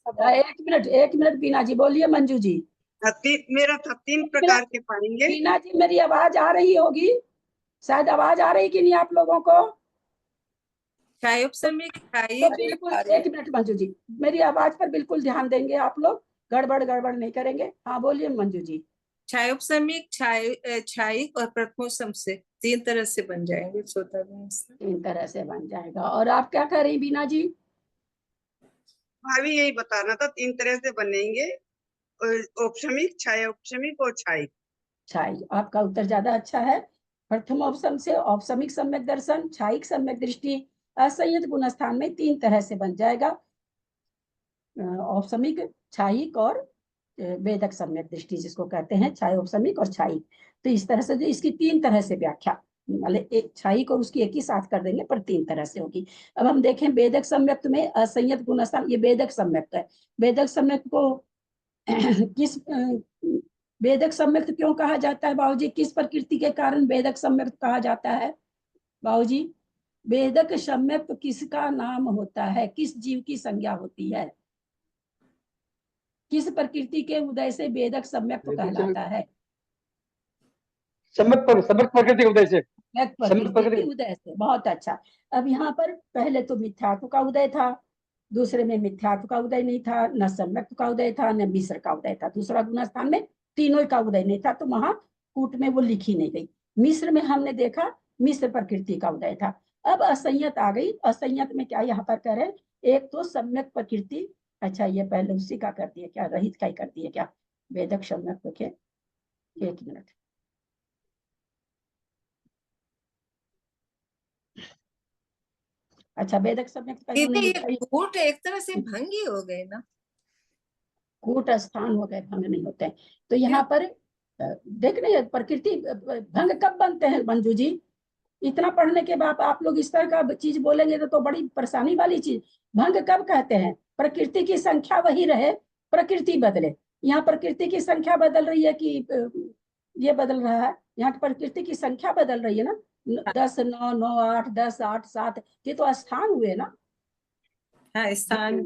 एक मिनट बीना जी बोलिए। मंजू जी। मेरा था 3 प्रकार के पाएंगे। बीना जी मेरी आवाज आ रही होगी, शायद आवाज आ रही कि नहीं आप लोगों को? क्षायोपशमिक तो बिल्कुल, एक मिनट मंजू जी, मेरी आवाज पर बिल्कुल ध्यान देंगे आप लोग, गड़बड़ नहीं करेंगे। हाँ बोलिए मंजू जी। क्षायोपशमिक, क्षायिक और प्रथमोपशम से 3 तरह से बन जाएंगे चौथा गुण स्थान। 3 तरह से बन जाएगा। और आप क्या कह रही बीना जी? भाभी यही बताना था, 3 तरह से बनेंगे, औपशमिक, छायोपशमिक और क्षायिक। छाई, आपका उत्तर ज्यादा अच्छा है। प्रथमोपशम से औपशमिक सम्यक दर्शन, छायिक सम्यक दृष्टि, असंयत गुण स्थान में 3 तरह से बन जाएगा। औपशमिक, छायिक और वेदक सम्यक दृष्टि जिसको कहते हैं, छायोपशमिक और छायिक। तो इस तरह से जो इसकी 3 तरह से व्याख्या, मतलब एक छायिक और उसकी एक ही साथ कर देंगे पर 3 तरह से होगी। अब हम देखें वेदक सम्यक्त में असंयत गुण स्थान, ये वेदक सम्यक्त है। वेदक सम्यक्त को किस वेदक सम्यक्त क्यों कहा जाता है बाबूजी? किस प्रकृति के कारण वेदक सम्यक्त कहा जाता है बाबूजी? वेदक सम्यक्त किसका नाम होता है? किस जीव की संज्ञा होती है? किस प्रकृति के उदय से वेदक सम्यक्त कहलाता है? सम्यक प्रकृति उदय से। प्रकृति के उदय से। बहुत अच्छा। अब यहाँ पर पहले तो मिथ्यात्व का उदय था, दूसरे में मिथ्यात्व का उदय नहीं था, न सम्यक्त का उदय था, न मिश्र का उदय था। दूसरा गुण स्थान में तीनों का उदय नहीं था, तो वहां कूट में वो लिखी नहीं गई। मिश्र में हमने देखा मिश्र प्रकृति का उदय था। अब असंयत आ गई। असंयत में क्या यहाँ पर कह रहे हैं? एक तो सम्यक प्रकृति, अच्छा ये पहले उसी का कर दिया क्या, रहित का ही कर दिया क्या? वेदक सम्यक के, एक मिनट। अच्छा, वेदक सम्यक का इन्होंने ये लिखा ही। कूट एक तरह से भंग ही हो गए ना। कूट स्थान हो गए, भंग नहीं होते हैं। तो यहाँ पर देख रहे हैं प्रकृति भंग कब बनते हैं मंजू जी? इतना पढ़ने के बाद आप लोग इस तरह का चीज बोलेंगे तो बड़ी परेशानी वाली चीज। भंग कब कहते हैं? प्रकृति की संख्या वही रहे, प्रकृति बदले। यहाँ प्रकृति की संख्या बदल रही है कि ये बदल रहा है? यहाँ प्रकृति की संख्या बदल रही है ना, 10 9 9 8 10 8 7, ये तो स्थान हुए ना। हाँ, स्थान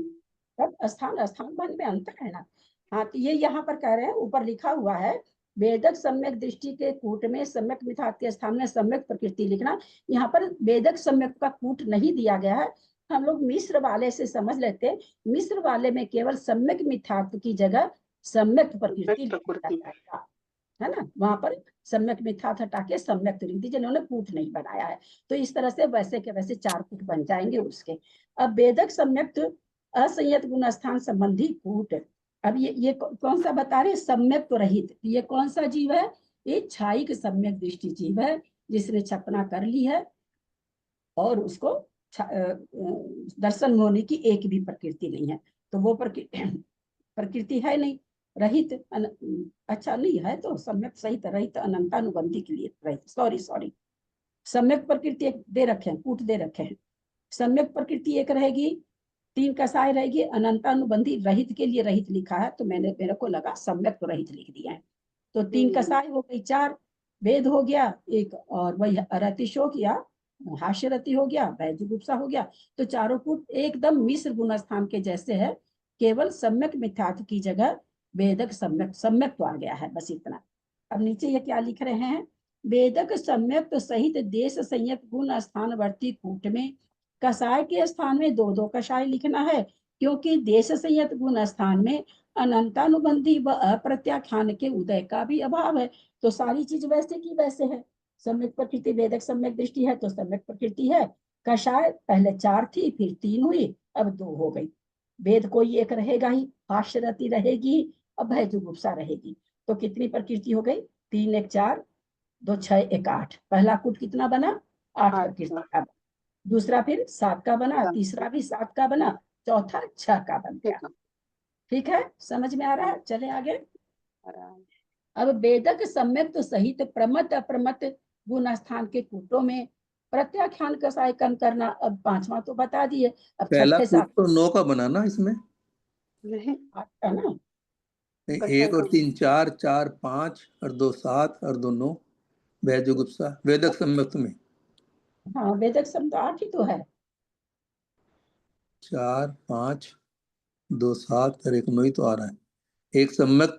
तब स्थान स्थान भंग में अंतर है ना। हाँ, तो ये यहाँ पर कह रहे हैं, ऊपर लिखा हुआ है वेदक सम्यक दृष्टि के कूट में सम्यक मिथात के स्थान में सम्यक प्रकृति लिखना। यहाँ पर वेदक सम्यक का कूट नहीं दिया गया है। हम लोग मिस्र वाले से समझ लेते हैं, मिस्र वाले में केवल सम्यक मिथात की जगह सम्यक प्रकृति लिखा जाएगा, है ना। वहां पर सम्यक मिथ्यात हटा के सम्यक लिख दीजिए, जिन्होंने कूट नहीं बनाया है। तो इस तरह से वैसे के वैसे 4 कूट बन जाएंगे उसके। अब वेदक सम्यक असंयत गुण स्थान संबंधी कूट। अब ये कौन सा बता रहे? सम्यक रहित। ये कौन सा जीव है? ये क्षायिक सम्यक दृष्टि जीव है, जिसने छपना कर ली है और उसको दर्शन होने की एक भी प्रकृति नहीं है। तो वो प्रकृति है नहीं, रहित। अच्छा नहीं है तो सम्यक सहित रहित अनंतानुबंधी के लिए रहित, सॉरी सम्यक प्रकृति एक दे रखे हैं, कूट दे रखे हैं। सम्यक प्रकृति एक रहेगी, 3 कसाय रहेगी, अनंतानुबंधी रहित के लिए रहित लिखा है, तो मेरे को लगा सम्यक तो रहित लिख दिया है। तो 3 कसाय हो गई, 4 वेद हो गया एक, और वही रतिशोक या हास्यरति हो गया, वैजुगुप्सा हो गया। तो चारों कूट एकदम मिश्र गुणस्थान के जैसे है, केवल सम्यक मिथ्यात्व की जगह वेदक सम्यक तो आ गया है, बस इतना। अब नीचे ये क्या लिख रहे हैं? वेदक सम्यक सहित देश संयत गुण स्थानवर्ती कूट में कसाय के स्थान में 2 कसाय लिखना है, क्योंकि देश संयत गुण स्थान में अनंतानुबंधी व अप्रत्याख्यान के उदय का भी अभाव है। तो सारी चीज वैसे की वैसे है। सम्यक प्रकृति वेदक सम्यक दृष्टि है तो सम्यक प्रकृति है। कसाय पहले 4 थी, फिर 3 हुई, अब 2 हो गई। वेद कोई एक रहेगा ही, हास्यरति रहेगी, अब भैजुगुप्सा रहेगी। तो कितनी प्रकृति हो गई? 3 1 4, 2 6 1 8। पहला कूट कितना बना? 8 प्रकृति का। दूसरा फिर 7 का बना, तीसरा भी 7 का बना, चौथा 6 का बन गया। ठीक है, समझ में आ रहा है? चले आगे। अब वेदक सम्यक तो सहित प्रमत अप्रमत गुण स्थान के कूटों में प्रत्याख्यान कसाय कम करना। अब 5वां तो बता दिए, अब पहला छठे कूट 7 तो 9 का बना ना इसमें? नहीं, 8 का ना। 1 और 3 4, 4 5 और 2 7 और 2 9 वैजुगुप्सा वेदक सम्यक में। हाँ, वेदक सम तो 8 ही तो है। 4 5 2 7 और 1 9 ही तो आ रहा है। 1 सम्यक,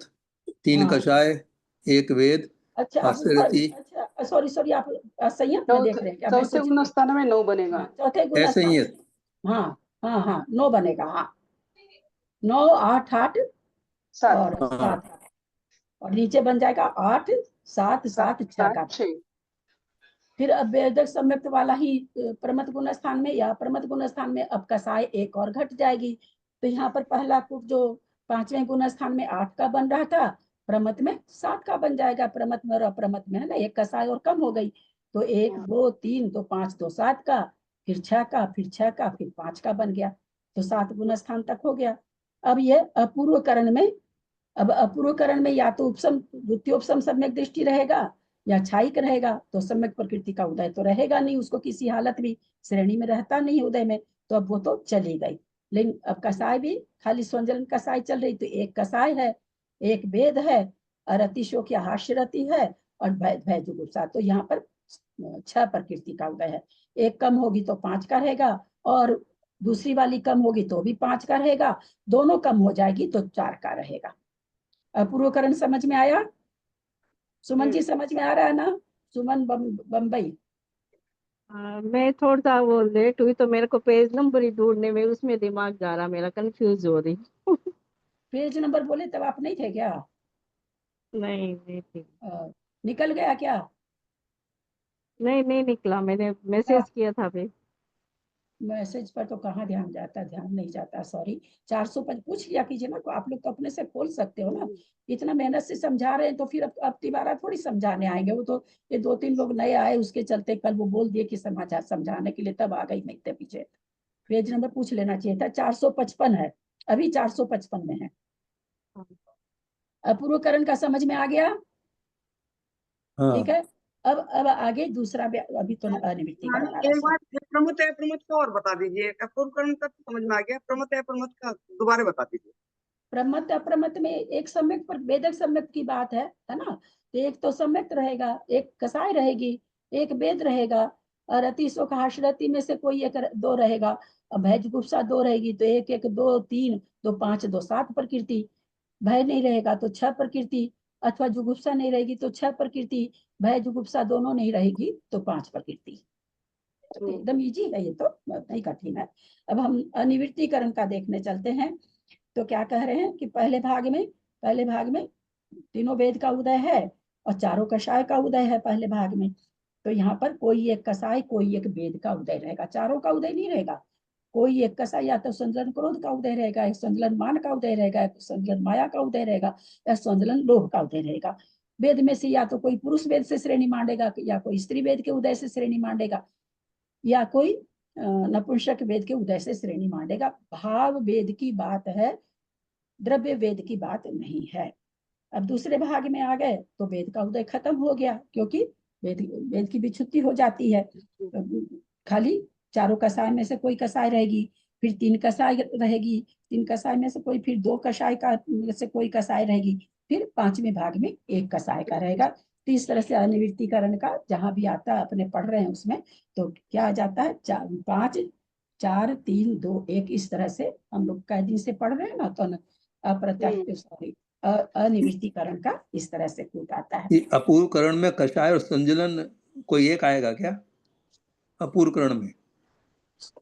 3 हाँ। कषाय, 1 वेद, अच्छा हास्यरति। अच्छा सॉरी आप संयत में देख रहे हैं क्या? मैं चौथे सोची गुण स्थान में 9 बनेगा। हाँ, चौथे गुण स्थान। असंयत। हाँ 9 बनेगा। हाँ 9 8 8 और 7 और नीचे बन जाएगा 8 7 7 6 का। 6। फिर अब वेदक सम्यक्त वाला ही प्रमत गुण स्थान में या प्रमत गुण स्थान में अब कसाय 1 और घट जाएगी। तो यहाँ पर पहला कूट जो 5वें गुण स्थान में 8 का बन रहा था, प्रमत में 7 का बन जाएगा। प्रमत में और अप्रमत में है ना, 1 कसाय और कम हो गई। तो 1 2 3 तो 5 तो 7 का, फिर 6 का, फिर 6 का, फिर 5 का बन गया। तो 7 गुण स्थान तक हो गया। अब ये अपूर्वकरण में, अब अपूर्वकरण में या तो उपसम द्वितीयोपसम सम्यक दृष्टि रहेगा या छायिक रहेगा। तो सम्यक प्रकृति का उदय तो रहेगा नहीं, उसको किसी हालत भी श्रेणी में रहता नहीं उदय में, तो अब वो तो चली गई। लेकिन अब कसाय भी खाली स्वंजलन कसाय चल रही, तो 1 कसाय है, 1 वेद है, रतिशोक या हास्यरति है और भैजुगुप्सा। तो यहाँ पर 6 प्रकृति का उदय है। 1 कम होगी तो 5 का रहेगा, और दूसरी वाली कम होगी तो भी 5 का रहेगा, दोनों कम हो जाएगी तो 4 का रहेगा। अपूर्वकरण समझ में आया? सुमन जी समझ में आ रहा है ना? सुमन बम्बई। मैं थोड़ा सा वो लेट हुई तो मेरे को पेज नंबर ही ढूंढने में उसमें दिमाग जा रहा, मेरा कंफ्यूज हो रही। पेज नंबर बोले तब आप नहीं थे क्या? नहीं थी। निकल गया क्या? नहीं निकला, मैंने मैसेज किया था अभी। मैसेज पर तो कहाँ ध्यान जाता, ध्यान नहीं जाता, सॉरी। 405 पूछ लिया कीजिए ना, आप लोग तो अपने से खोल सकते हो ना। इतना मेहनत से समझा रहे हैं तो फिर अब दोबारा थोड़ी समझाने आएंगे। वो तो ये 2-3 लोग नए आए, उसके चलते कल वो बोल दिए कि समझाने के लिए, तब आ गई मैं इतने पीछे। पेज नंबर पूछ लेना चाहिए था। 455 है, अभी 455 में है। अपूर्वकरण का समझ में आ गया? ठीक है। अब आगे दूसरा अभी तो अनिवृत्तिकरण आ रहा एक बार प्रमुख अप्रमुख का और बता दीजिए। अपूर्वकरण का तो समझ में आ गया, प्रमुख अप्रमुख का दोबारा बता दीजिए। प्रमत्त अप्रमत्त में एक सम्यक पर वेदक सम्यक की बात है ना। तो एक तो सम्यक रहेगा, एक कसाय रहेगी, एक वेद रहेगा, और अति शोक हाशरति में से कोई एक दो रहेगा, और भय जुगुप्सा दो रहेगी। तो एक एक दो तीन, दो पांच, दो सात प्रकृति। भय नहीं रहेगा तो छह प्रकृति, अथवा जुगुप्सा नहीं रहेगी तो छह प्रकृति, भय जुगुप्सा दोनों नहीं रहेगी तो पांच प्रकृति। तो एकदम इजी है, ये तो नहीं कठिन है। अब हम अनिवृत्तिकरण का देखने चलते हैं। तो क्या कह रहे हैं कि पहले भाग में तीनों वेद का उदय है और चारों कषाय का उदय है पहले भाग में। तो यहाँ पर कोई एक कषाय कोई एक वेद का उदय रहेगा, चारों का उदय नहीं रहेगा। कोई एक कषाय या तो संजलन क्रोध का उदय रहेगा, एक संजलन मान का उदय रहेगा, एक संजलन माया का उदय रहेगा, या संजलन लोभ का उदय रहेगा। वेद में से या तो कोई पुरुष वेद से श्रेणी मांडेगा, या कोई स्त्री वेद के उदय से श्रेणी मांडेगा, या कोई नपुंसक वेद के उदय से श्रेणी मांडेगा। भाव वेद की बात है, द्रव्य वेद की बात नहीं है। अब दूसरे भाग में आ गए तो वेद का उदय खत्म हो गया, क्योंकि वेद की विच्छुत्ति हो जाती है। खाली चारों कसाय में से कोई कसाय रहेगी, फिर तीन कसाय रहेगी, तीन कसाय में से कोई, फिर दो कसाय का में से कोई कसाय रहेगी, फिर पांचवें भाग में एक कसाय का रहेगा। तो इस तरह से अनिवृत्तिकरण का जहां भी आता है अपने पढ़ रहे हैं उसमें, तो क्या आ जाता है, 5 4 3 2 1, इस तरह से हम लोग कई दिन से पढ़ रहे हैं ना। तो अप्रत्यक्ष सॉरी अनिवृत्तिकरण का इस तरह से कूट आता है। अपूर्वकरण में कषाय और संजलन कोई एक आएगा क्या अपूर्वकरण में?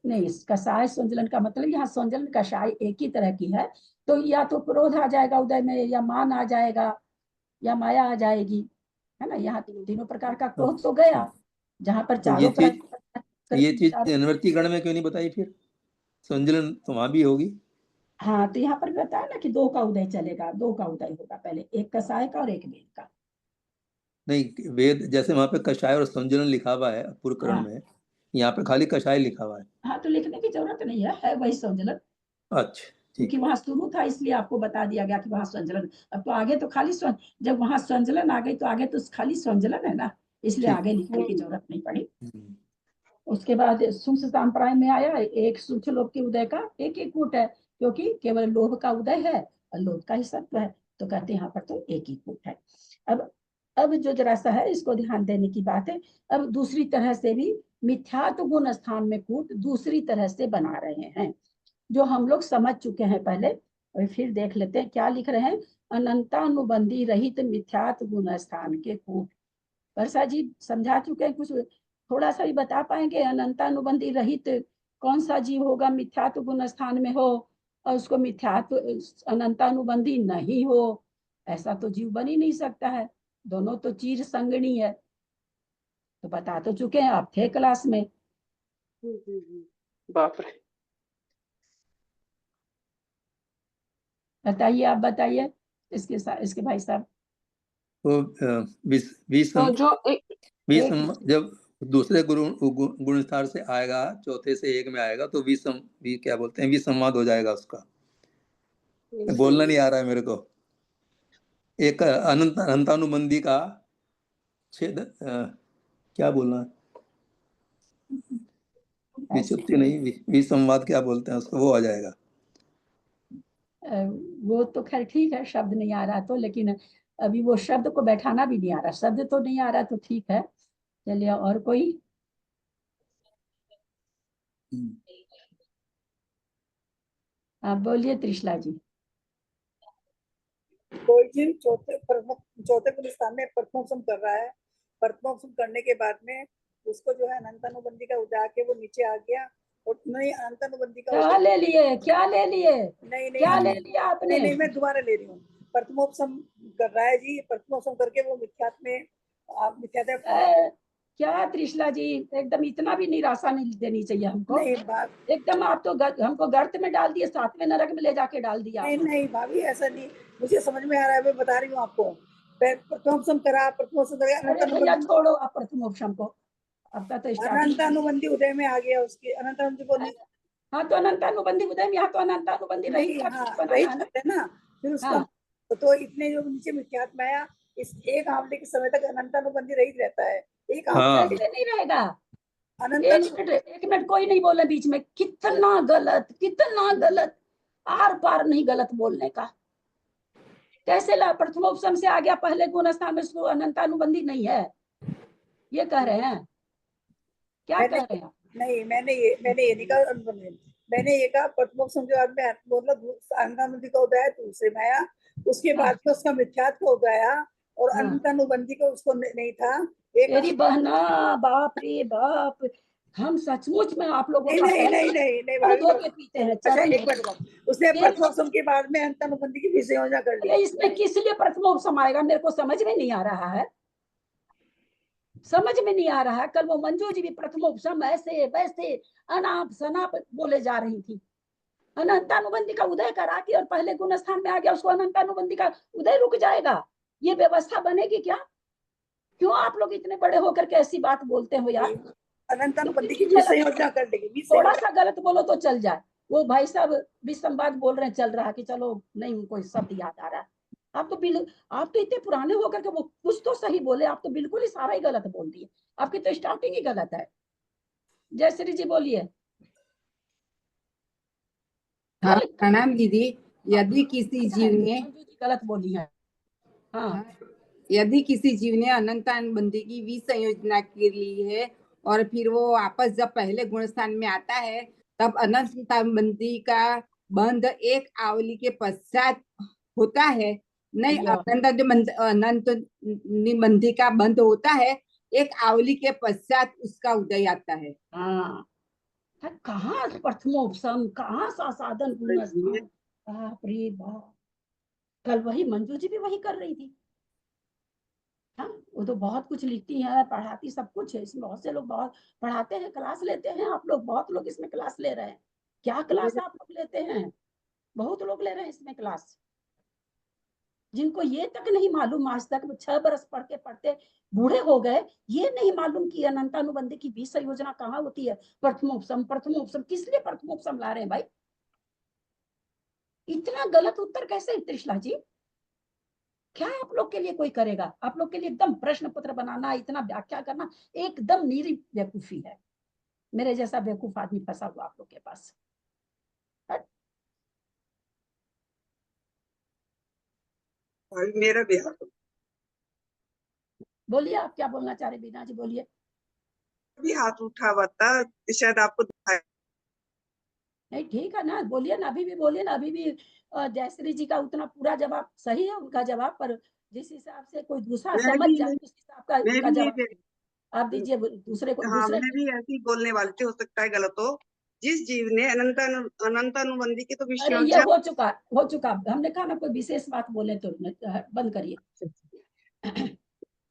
नहीं, कषाय संजलन का मतलब यहाँ संजलन कषाय एक ही तरह की है। तो या तो क्रोध आ जाएगा उदय में, या मान आ जाएगा, या माया आ जाएगी, है ना। यहाँ तीनों प्रकार का क्रोध तो गया, जहाँ पर चारों ये चीज अनिवृत्तिकरण में क्यों नहीं बताई फिर? संजलन तो वहां भी होगी। हाँ, तो यहाँ पर बताया ना कि दो का उदय चलेगा, दो का उदय होगा, पहले एक कषाय का और एक वेद का। नहीं, वेद जैसे वहां पे कषाय और संजलन लिखा हुआ है अपूर्वकरण हाँ। में, यहाँ पे खाली कषाय लिखा हुआ है। हाँ, तो लिखने की जरूरत नहीं है वही संजलन। अच्छा, क्योंकि वहां शुरू था इसलिए आपको बता दिया गया कि वहां संजलन। अब तो आगे तो खाली जब वहां संजलन आ गई तो आगे तो खाली संजलन है ना, इसलिए आगे लिखने की जरूरत नहीं पड़ी। उसके बाद सूक्ष्म संप्राय में आया, एक सूक्ष्म लोभ के उदय का एक ही कूट है, क्योंकि केवल लोभ का उदय है और लोभ का ही सत्व है। तो कहते हैं यहाँ पर तो एक ही कूट है। अब जो जरा सा है इसको ध्यान देने की बात है। अब दूसरी तरह से भी मिथ्यात्व गुण स्थान में कूट दूसरी तरह से बना रहे हैं, जो हम लोग समझ चुके हैं पहले, और फिर देख लेते हैं क्या लिख रहे हैं। अनंतानुबंधी रहित मिथ्यात्व गुण स्थान के कूट। वर्षा जी समझा चुके हैं, कुछ थोड़ा सा भी बता पाएंगे? अनंतानुबंधी रहित कौन सा जीव होगा मिथ्यात्व गुण स्थान में हो, और उसको मिथ्यात्व अनंतानुबंधी नहीं हो? ऐसा तो जीव बन ही नहीं सकता है, दोनों तो चीर संगणी है। तो बता तो चुके हैं, आप थे क्लास में। बाप रे। बताइए, आप बताइए इसके भाई साहब। तो जब दूसरे गुण स्तर से आएगा, चौथे से एक में आएगा, तो क्या बोलते हैं, विसंवाद हो जाएगा उसका। बोलना नहीं आ रहा है मेरे को। एक अनंतानुबंधी का छेद, क्या बोलना, विच्छुत्ति नहीं, विसंवाद क्या बोलते हैं उसको, वो आ जाएगा। वो तो खैर ठीक है, शब्द नहीं आ रहा तो, लेकिन अभी वो शब्द को बैठाना भी नहीं आ रहा, शब्द तो नहीं आ रहा तो ठीक है। चलिए, और कोई? आप बोलिए त्रिशला जी। कोई जीव चौथे गुण स्थान में प्रथमोपम कर रहा है, प्रथमोपम करने के बाद में उसको जो है अनंतानुबंधी का उदय के वो नीचे आ गया, और नहीं अनंतानुबंधी का क्या ले लिए, क्या ले लिए, नहीं क्या ले लिया आपने? नहीं, मैं दोबारा ले रही हूँ। प्रथमोपम कर रहा है जी, प्रथमोपम करके वो मिथ्यात्व। क्या त्रिशला जी, एकदम इतना भी निराशा नहीं देनी चाहिए हमको। नहीं एकदम आप तो हमको गर्त में डाल दिए, 7वें नरक में ले जाके डाल दिया। नहीं भाभी, ऐसा नहीं, मुझे समझ में आ रहा है, मैं बता रही हूँ आपको। प्रथमोपम करा, भैया छोड़ो आप प्रथमोपम को, आपका तो अनंतानुबंधी उदय में आ गया उसके, अनंतानुबंधी को नहीं। हाँ, तो अनंतानुबंधी उदय में, यहाँ तो अनंतानुबंधी रहित है ना, फिर उसका तो इतने जो नीचे मिथ्यात्व आया, इस एक आवली के समय तक अनंतानुबंधी रहित रहता है। एक हाँ। आवली कैसे नहीं रहेगा? अनंत एक मिनट कोई नहीं बोले बीच में। कितना गलत, आर पार नहीं गलत बोलने का। कैसे ला प्रथमोपसम से आ गया पहले गुण स्थान में, उसको अनंतानुबंधी नहीं है ये कह रहे हैं? क्या कह रहे हैं? नहीं, मैंने ये नहीं कहा। मैंने ये कहा प्रथमोपसम जो बाद में मतलब अनंतानुबंधी का उदय दूसरे में आया, उसके बाद में उसका मिथ्यात्व का उदय आया, और हाँ। अनंतानुबंधी का उसको नहीं था। एक तेरी बहना, बाप रे बाप, हम सचमुच में आप लोगों नहीं का नहीं नहीं नहीं नहीं भाभी धो के पीते हैं। अच्छा चरण एक मिनट रुको। उसने प्रथमोपसम के बाद में अनंतानुबंधी की विषय योजना कर ली। अरे इसमें किस लिए प्रथमोपसम आएगा? मेरे को समझ में नहीं आ रहा है, समझ में नहीं आ रहा है। कल वो मंजू जी भी प्रथमोपसम ऐसे वैसे अनाप शनाप बोले जा रही थी। अनंतानुबंधी का उदय करा के और पहले गुण स्थान में आ गया, उसको अनंतानुबंधी का उदय रुक जाएगा? ये व्यवस्था बनेगी क्या? क्यों आप लोग इतने बड़े होकर के ऐसी बात बोलते हो यार? अनंतानुबंधी की विषय योजना कर देगी। थोड़ा सा गलत बोलो तो चल जाए। वो भाई साहब विसंवाद बोल रहे हैं, चल रहा है कि चलो नहीं उनको शब्द याद आ रहा है। आप तो इतने पुराने होकर के वो कुछ तो सही बोले, आप तो बिल्कुल ही सारा ही गलत बोल दिए। आपकी तो स्टार्टिंग ही गलत है। जयश्री जी बोलिए। हाँ, प्रणाम दीदी। यदि किसी जीव ने मंजू जी गलत बोली है। हाँ, यदि किसी जीव ने अनंतानुबंधी की विसंयोजना कर ली है और फिर वो वापस जब पहले गुण स्थान में आता है, तब अनंतानुबंधी का बंध एक आवली के पश्चात होता है। नहीं, अनंतानुबंधी का बंध होता है एक आवली के पश्चात उसका उदय आता है। हाँ, कहाँ प्रथमोपसम, कहाँ साधन गुण स्थान, बाप रे बाप। कल वही मंजू जी भी वही कर रही थी। हाँ, वो तो बहुत कुछ लिखती है, पढ़ाती सब कुछ है। इसमें बहुत से लोग बहुत पढ़ाते हैं, क्लास लेते हैं। आप लोग बहुत लोग इसमें क्लास ले रहे हैं। क्या क्लास आप लोग लेते हैं? बहुत लोग ले रहे हैं इसमें क्लास, जिनको ये तक नहीं मालूम, आज तक 6 बरस पढ़ते पढ़ते बूढ़े हो गए, ये नहीं मालूम कि अनंतानुबंधी की विषय योजना कहाँ होती है। प्रथमोपसम किस लिए प्रथमोपसम ला रहे हैं भाई? इतना गलत उत्तर कैसे त्रिशला जी? क्या आप लोग के लिए कोई करेगा? आप लोग के लिए एकदम प्रश्न पत्र बनाना, इतना व्याख्या करना एकदम नीरी बेवकूफी है। मेरे जैसा बेवकूफ आदमी फंसा हुआ आप लोग के पास। मेरा भी हाथ बोलिए, आप क्या बोलना चाह रहे बीना जी? बोलिए। भी हाथ उठा हुआ था, शायद आपको दिखाया। नहीं ठीक है ना, बोलिए ना, अभी भी बोलिए ना। अभी भी जयश्री जी का उतना पूरा जवाब सही है, उनका जवाब, पर जिस हिसाब से कोई दूसरा मैं समझ भी जाए उस हिसाब का मैं उनका भी जवाब आप दीजिए। दूसरे को हाँ, दूसरे मैं भी ऐसे ही बोलने वाली थी, हो सकता है गलत हो। जिस जीव ने अनंतानुबंधी की तो अरे विषय ये योजना हो चुका। हमने कहा ना कोई विशेष बात बोले तो बंद करिए।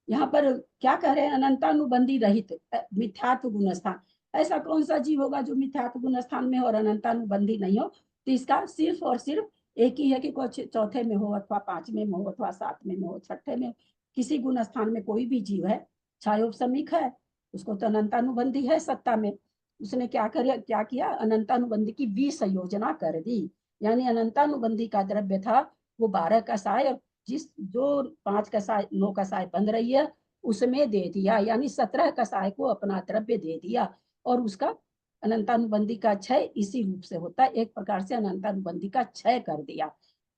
यहाँ पर क्या कह रहे हैं? अनंतानुबंधी रहित मिथ्यात्व गुण स्थान। ऐसा कौन सा जीव होगा जो मिथ्यात्व गुण स्थान में हो और अनंतानुबंधी नहीं हो? तो इसका सिर्फ और सिर्फ एक ही है कि कोई चौथे में हो अथवा 5वें में हो अथवा 7वें में हो, 6ठे में, किसी गुण स्थान में कोई भी जीव है, छायोपसमिक है, उसको तो अनंतानुबंधी है सत्ता में। उसने क्या किया? अनंतानुबंधी की विसंयोजना कर दी। यानी अनंतानुबंधी का द्रव्य था वो 12 कसाय, और जिस जो 5 कसाय 9 कसाय बन रही है उसमें दे दिया, यानी 17 कसाय को अपना द्रव्य दे दिया। और उसका अनंतानुबंधी का क्षय इसी रूप से होता है। एक प्रकार से अनंतानुबंधी का क्षय कर दिया।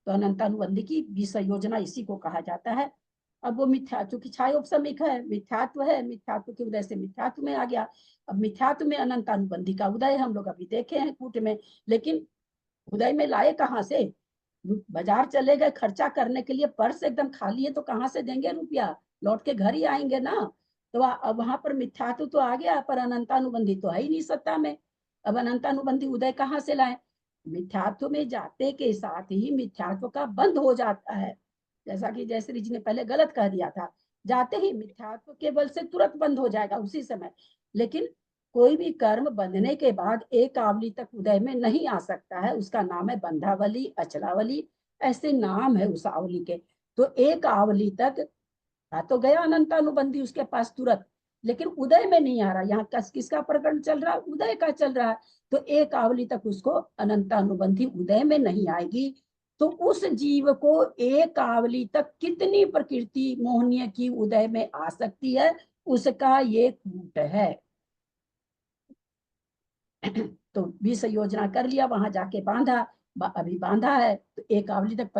तो अनंतानुबंधी की विसंयोजना इसी को कहा जाता है। अब वो मिथ्या, चूंकि छायोपसमिक है, मिथ्यात्व है, मिथ्यात्व की उदय से मिथ्यात्व में आ गया। अब मिथ्यात्व में अनंतानुबंधी का उदय हम लोग अभी देखे हैं कूट में, लेकिन उदय में लाए कहाँ से? बाजार चले गए खर्चा करने के लिए, पर्स एकदम खाली है तो कहाँ से देंगे रुपया? लौट के घर ही आएंगे ना। तो अब वहां पर मिथ्यात्व तो आ गया, पर अनंतानुबंधी तो है ही नहीं सत्ता में। अब अनंतानुबंधी उदय कहाँ से लाए? मिथ्यात्व में जाते के साथ ही मिथ्यात्व का बंद हो जाता है। जैसा कि जयश्री जी ने पहले गलत कह दिया था, जाते ही मिथ्यात्व के बल से तुरंत बंद हो जाएगा उसी समय। लेकिन कोई भी कर्म बंधने के बाद एक आवली तक उदय में नहीं आ सकता है, उसका नाम है बंधावली, अचलावली, ऐसे नाम है उस आवली के। तो एक आवली तक आ तो गया अनंतानुबंधी उसके पास तुरंत, लेकिन उदय में नहीं आ रहा। यहाँ किसका प्रकरण चल रहा है? उदय का चल रहा है। तो एक आवली तक उसको अनंतानुबंधी उदय में नहीं आएगी। तो उस जीव को एक आवली तक कितनी प्रकृति मोहनीय की उदय में आ सकती है, उसका ये कूट है। तो विष योजना कर लिया, वहां जाके बांधा, अभी बांधा है तो एक आवली तक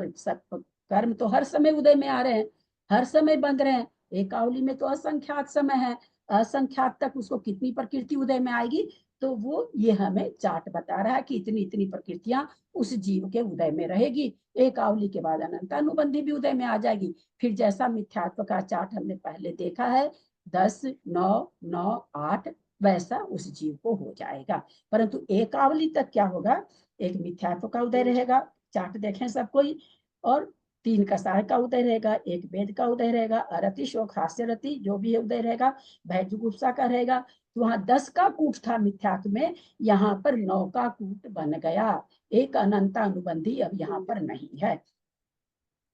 कर्म तो हर समय उदय में आ रहे हैं, हर समय बंध रहे हैं। एक आवली में तो असंख्यात समय है, असंख्यात तक उसको कितनी प्रकृति उदय में आएगी, तो वो ये हमें चार्ट बता रहा है कि इतनी इतनी प्रकृतियां उस जीव के उदय में रहेगी। एक आवली के बाद अनंतानुबंधी भी उदय में आ जाएगी। फिर जैसा मिथ्यात्व का चार्ट हमने पहले देखा है 10, 9, 9, 8, वैसा उस जीव को हो जाएगा। परंतु एक आवली तक क्या होगा, एक मिथ्यात्व का उदय रहेगा, चार्ट देखें सब कोई, और 3 कसाय का उदय रहेगा, एक वेद का उदय रहेगा, अरति शोक हास्य रति जो भी उदय रहेगा, भय जुगुप्सा का रहेगा। तो वहां 10 का कूट था मिथ्यात्व में, यहाँ पर 9 का कूट बन गया। एक अनंता अनुबंधी अब यहाँ पर नहीं है।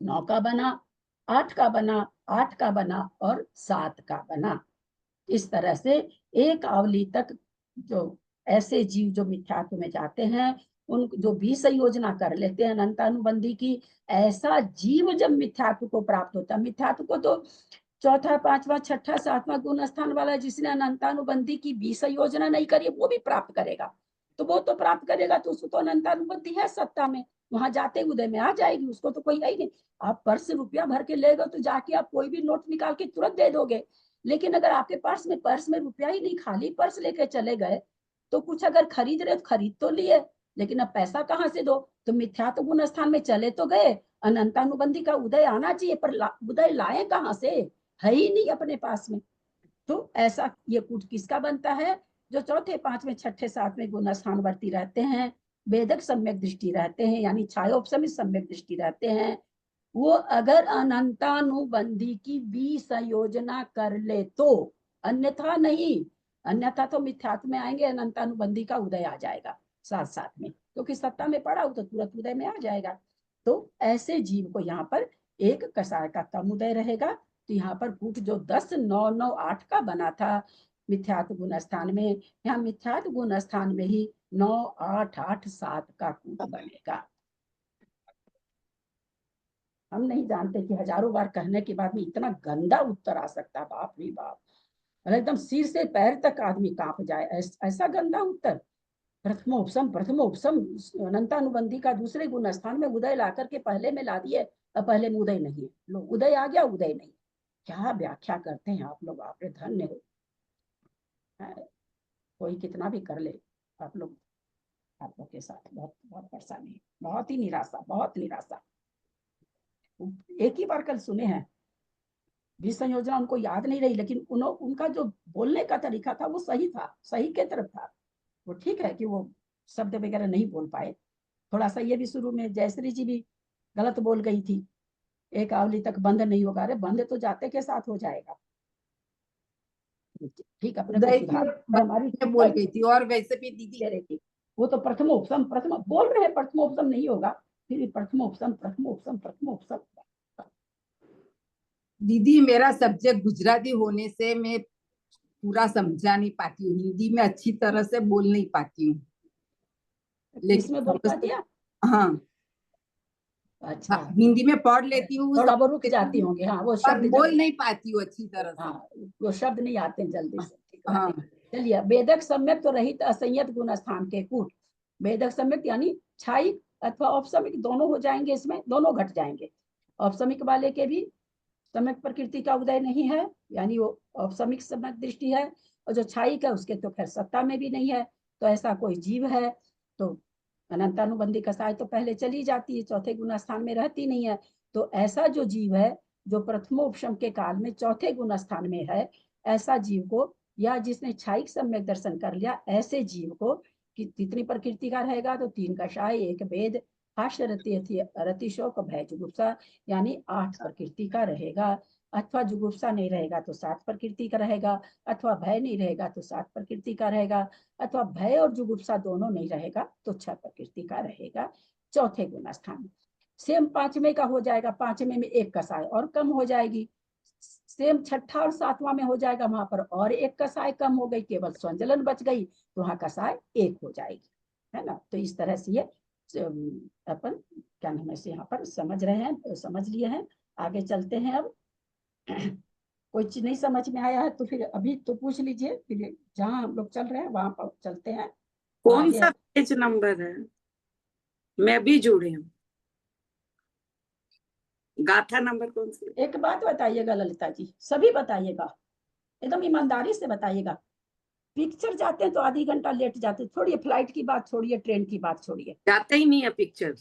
9 का बना, 8 का बना, 8 का बना और 7 का बना। इस तरह से एक आवली तक जो ऐसे जीव जो मिथ्यात्व में जाते हैं, उन जो भी संयोजना कर लेते हैं अनंतानुबंधी की, ऐसा जीव जब मिथ्यात्व को प्राप्त होता है, मिथ्यात्व को तो 4, 5, 6, 7वां गुण स्थान वाला जिसने अनंतानुबंधी की भी संयोजना नहीं करी वो भी प्राप्त करेगा। तो वो तो प्राप्त करेगा, तो उसको तो अनंतानुबंधी है सत्ता में, वहां जाते उदय में आ जाएगी, उसको तो कोई है ही नहीं। आप पर्स रुपया भर के ले गए तो जाके आप कोई भी नोट निकाल के तुरंत दे दोगे, लेकिन अगर आपके पर्स में रुपया ही नहीं, खाली पर्स लेके चले गए, तो कुछ अगर खरीद रहे तो खरीद तो लिए, लेकिन अब पैसा कहाँ से दो। तो मिथ्यात्व गुण स्थान में चले तो गए, अनंतानुबंधी का उदय आना चाहिए, पर उदय लाए कहाँ से, है ही नहीं अपने पास में। तो ऐसा ये कूट किसका बनता है, जो 4, 5, 6, 7वें गुण स्थान वर्ती रहते हैं, वेदक सम्यक दृष्टि रहते हैं, यानी छायोपशमी सम्यक दृष्टि रहते हैं, वो अगर अनंतानुबंधी की भी संयोजना कर ले तो, अन्यथा नहीं। अन्यथा तो मिथ्यात्व में आएंगे, अनंतानुबंधी का उदय आ जाएगा साथ साथ में, क्योंकि सत्ता में पड़ा हो तो तुरंत उदय में आ जाएगा। तो ऐसे जीव को यहाँ पर एक कसाय का कम उदय रहेगा। तो यहाँ पर कूट जो 10, 9, 9, 8 का बना था मिथ्यात्व गुण स्थान में, यहाँ मिथ्यात्व गुण स्थान में ही 9, 8, 8, 7 का कूट बनेगा। हम नहीं जानते कि हजारों बार कहने के बाद में इतना गंदा उत्तर आ सकता है, बाप रे बाप, एकदम सिर से पैर तक आदमी कांप जाए, ऐसा गंदा उत्तर। प्रथमोपसम अनंतानुबंधी का दूसरे गुण स्थान में उदय ला करके पहले में ला दिए, अब पहले में उदय नहीं है, लो उदय आ गया, उदय नहीं। क्या व्याख्या करते हैं आप लोग, आप धन्य हो। कोई कितना भी कर ले, आप लोग के साथ बहुत बहुत परेशानी है, बहुत ही निराशा, बहुत निराशा। एक ही बार कल सुने हैं, विसंयोजना उनको याद नहीं रही, लेकिन उनका जो बोलने का तरीका था वो सही था, सही के तरफ था। वो ठीक है कि वो शब्द वगैरह नहीं बोल पाए, थोड़ा सा ये भी शुरू में जयश्री जी भी गलत बोल गई थी, एक आवली तक बंद नहीं होगा, अरे बंद तो जाते के साथ हो जाएगा। ठीक, अपने को सुधार, हमारी बोल गई थी, और वैसे भी दीदी वो तो प्रथमोपसम बोल रहे हैं, प्रथमोपसम नहीं होगा, फिर प्रथमोपसम प्रथमोपसम प्रथमोपसम। दीदी मेरा सब्जेक्ट गुजराती होने से मैं पूरा समझा नहीं पाती हूँ, हिंदी में अच्छी तरह से बोल नहीं पाती हूँ, लेकिन बोल पाती है। हाँ अच्छा, हिंदी में पढ़ लेती हूँ, थोड़ा बहुत रुक जाती होंगी, हाँ वो शब्द बोल नहीं पाती हूँ अच्छी तरह से, हाँ वो शब्द नहीं आते जल्दी से। हाँ चलिए, वेदक सम्यक तो रहित असंयत गुण स्थान के कूट, वेदक सम्यक यानी छाई अथवा औपसमिक दोनों हो जाएंगे, इसमें दोनों घट जाएंगे। औपसमिक वाले के भी सम्यक प्रकृति का उदय नहीं है, यानी वो औपसमिक सम्यक दृष्टि है, और जो छाई का उसके तो खैर सत्ता में भी नहीं है। तो ऐसा कोई जीव है तो अनंतानुबंधी कसाय तो पहले चली जाती है, चौथे गुण स्थान में रहती नहीं है। तो ऐसा जो जीव है जो प्रथमोपशम के काल में चौथे गुण स्थान में है, ऐसा जीव को, या जिसने छायिक सम्यक दर्शन कर लिया, ऐसे जीव को कि कितनी प्रकृति का रहेगा, तो 3 कषाय, 1 वेद, हास्य रति शोक भय जुगुप्सा, यानी 8 प्रकृति का रहेगा। अथवा जुगुप्सा नहीं रहेगा तो 7 प्रकृति का रहेगा, अथवा भय नहीं रहेगा तो 7 प्रकृति का रहेगा, अथवा भय और जुगुप्सा दोनों नहीं रहेगा तो 6 प्रकृति का रहेगा चौथे गुण स्थान में। सेम 5वें का हो जाएगा, 5वें में 1 कसाय और कम हो जाएगी, सेम 6ठा और 7वां में हो जाएगा, वहां पर और 1 कसाय कम हो गई, केवल संजलन बच गई, तो वहां कसाय 1 हो जाएगी, है ना। तो इस तरह से ये अपन क्या नाम है इसे यहाँ पर समझ रहे हैं तो समझ लिए हैं। आगे चलते हैं अब। कोई चीज नहीं समझ में आया है तो फिर अभी तो पूछ लीजिए, फिर जहाँ हम लोग चल रहे हैं वहां पर चलते हैं। कौन आगे सा पेज नंबर है? मैं भी जुड़ी हूँ। गाथा नंबर कौन सी? एक बात बताइएगा ललिता जी, सभी बताइएगा, एकदम ईमानदारी से बताइएगा। पिक्चर जाते हैं तो आधी घंटा लेट जाते हैं, छोड़िए फ्लाइट की बात, छोड़िए ट्रेन की बात, छोड़िए। जाते ही नहीं है पिक्चर।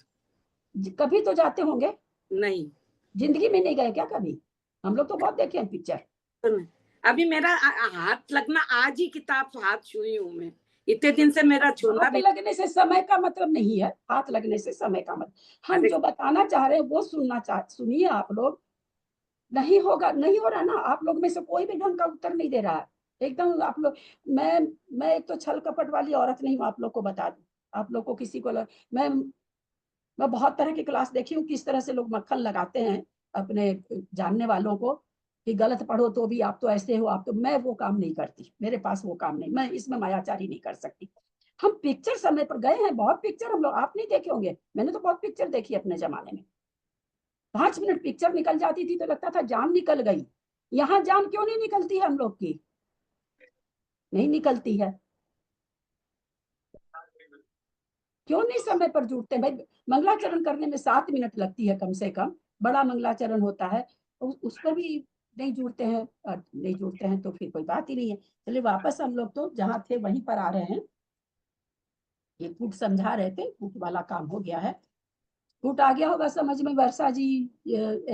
कभी तो जाते होंगे, नहीं, जिंदगी में नहीं गए क्या कभी? हम लोग तो बहुत देखे हैं पिक्चर। अभी मेरा हाथ लगना, आज ही किताब हाथ छुई हूँ मैं, इतने दिन से मेरा छूना हाथ भी। लगने से समय का मतलब नहीं है, हाथ लगने से समय का मतलब, हम जो बताना चाह रहे हैं वो सुनिए आप लोग। नहीं होगा, नहीं हो रहा ना, आप लोग में से कोई भी ढंग का उत्तर नहीं दे रहा है एकदम। आप लोग, मैं एक तो छल कपट वाली औरत नहीं हूँ, आप लोग को बता दूं। आप लोग को किसी को मैं बहुत तरह की क्लास देखी हूँ, किस तरह से लोग मक्खन लगाते हैं अपने जानने वालों को कि गलत पढ़ो तो भी आप तो ऐसे हो, आप तो। मैं वो काम नहीं करती, मेरे पास वो काम नहीं, मैं इसमें मायाचारी नहीं कर सकती। हम पिक्चर समय पर गए हैं, बहुत पिक्चर हम लोग, आप नहीं देखे होंगे, मैंने तो बहुत पिक्चर देखी अपने जमाने में। 5 मिनट पिक्चर निकल जाती थी तो लगता था जान निकल गई। यहाँ जान क्यों नहीं निकलती है हम लोग की? नहीं निकलती है, क्यों नहीं समय पर जुटते भाई? मंगलाचरण करने में 7 मिनट लगती है कम से कम, बड़ा मंगलाचरण होता है, उस पर भी नहीं जुड़ते हैं। और नहीं जुड़ते हैं तो फिर कोई बात ही नहीं है। चलिए वापस हम लोग तो जहाँ थे वहीं पर आ रहे हैं। ये कूट समझा रहे थे, कूट वाला काम हो गया है। कूट आ गया होगा समझ में वर्षा जी?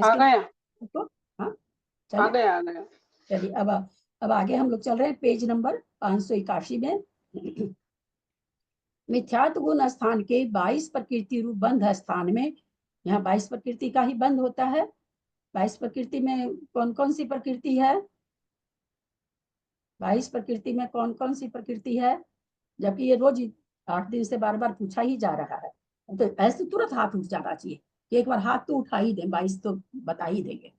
आ गया, तो हाँ आ चलिए, गया, आ गया। चलिए अब आगे हम लोग चल रहे हैं पेज नंबर 581 में। मिथ्यात्व गुण स्थान के 22 प्रकृति रूप बंध स्थान में, यहाँ 22 प्रकृति का ही बंध होता है। 22 प्रकृति में कौन कौन सी प्रकृति है? 22 प्रकृति में कौन कौन सी प्रकृति है? जबकि ये रोज 8 दिन से बार बार पूछा ही जा रहा है, तो ऐसे तुरंत हाथ उठ जाना चाहिए कि एक बार हाथ तो उठा ही दें, 22 तो बता ही देंगे,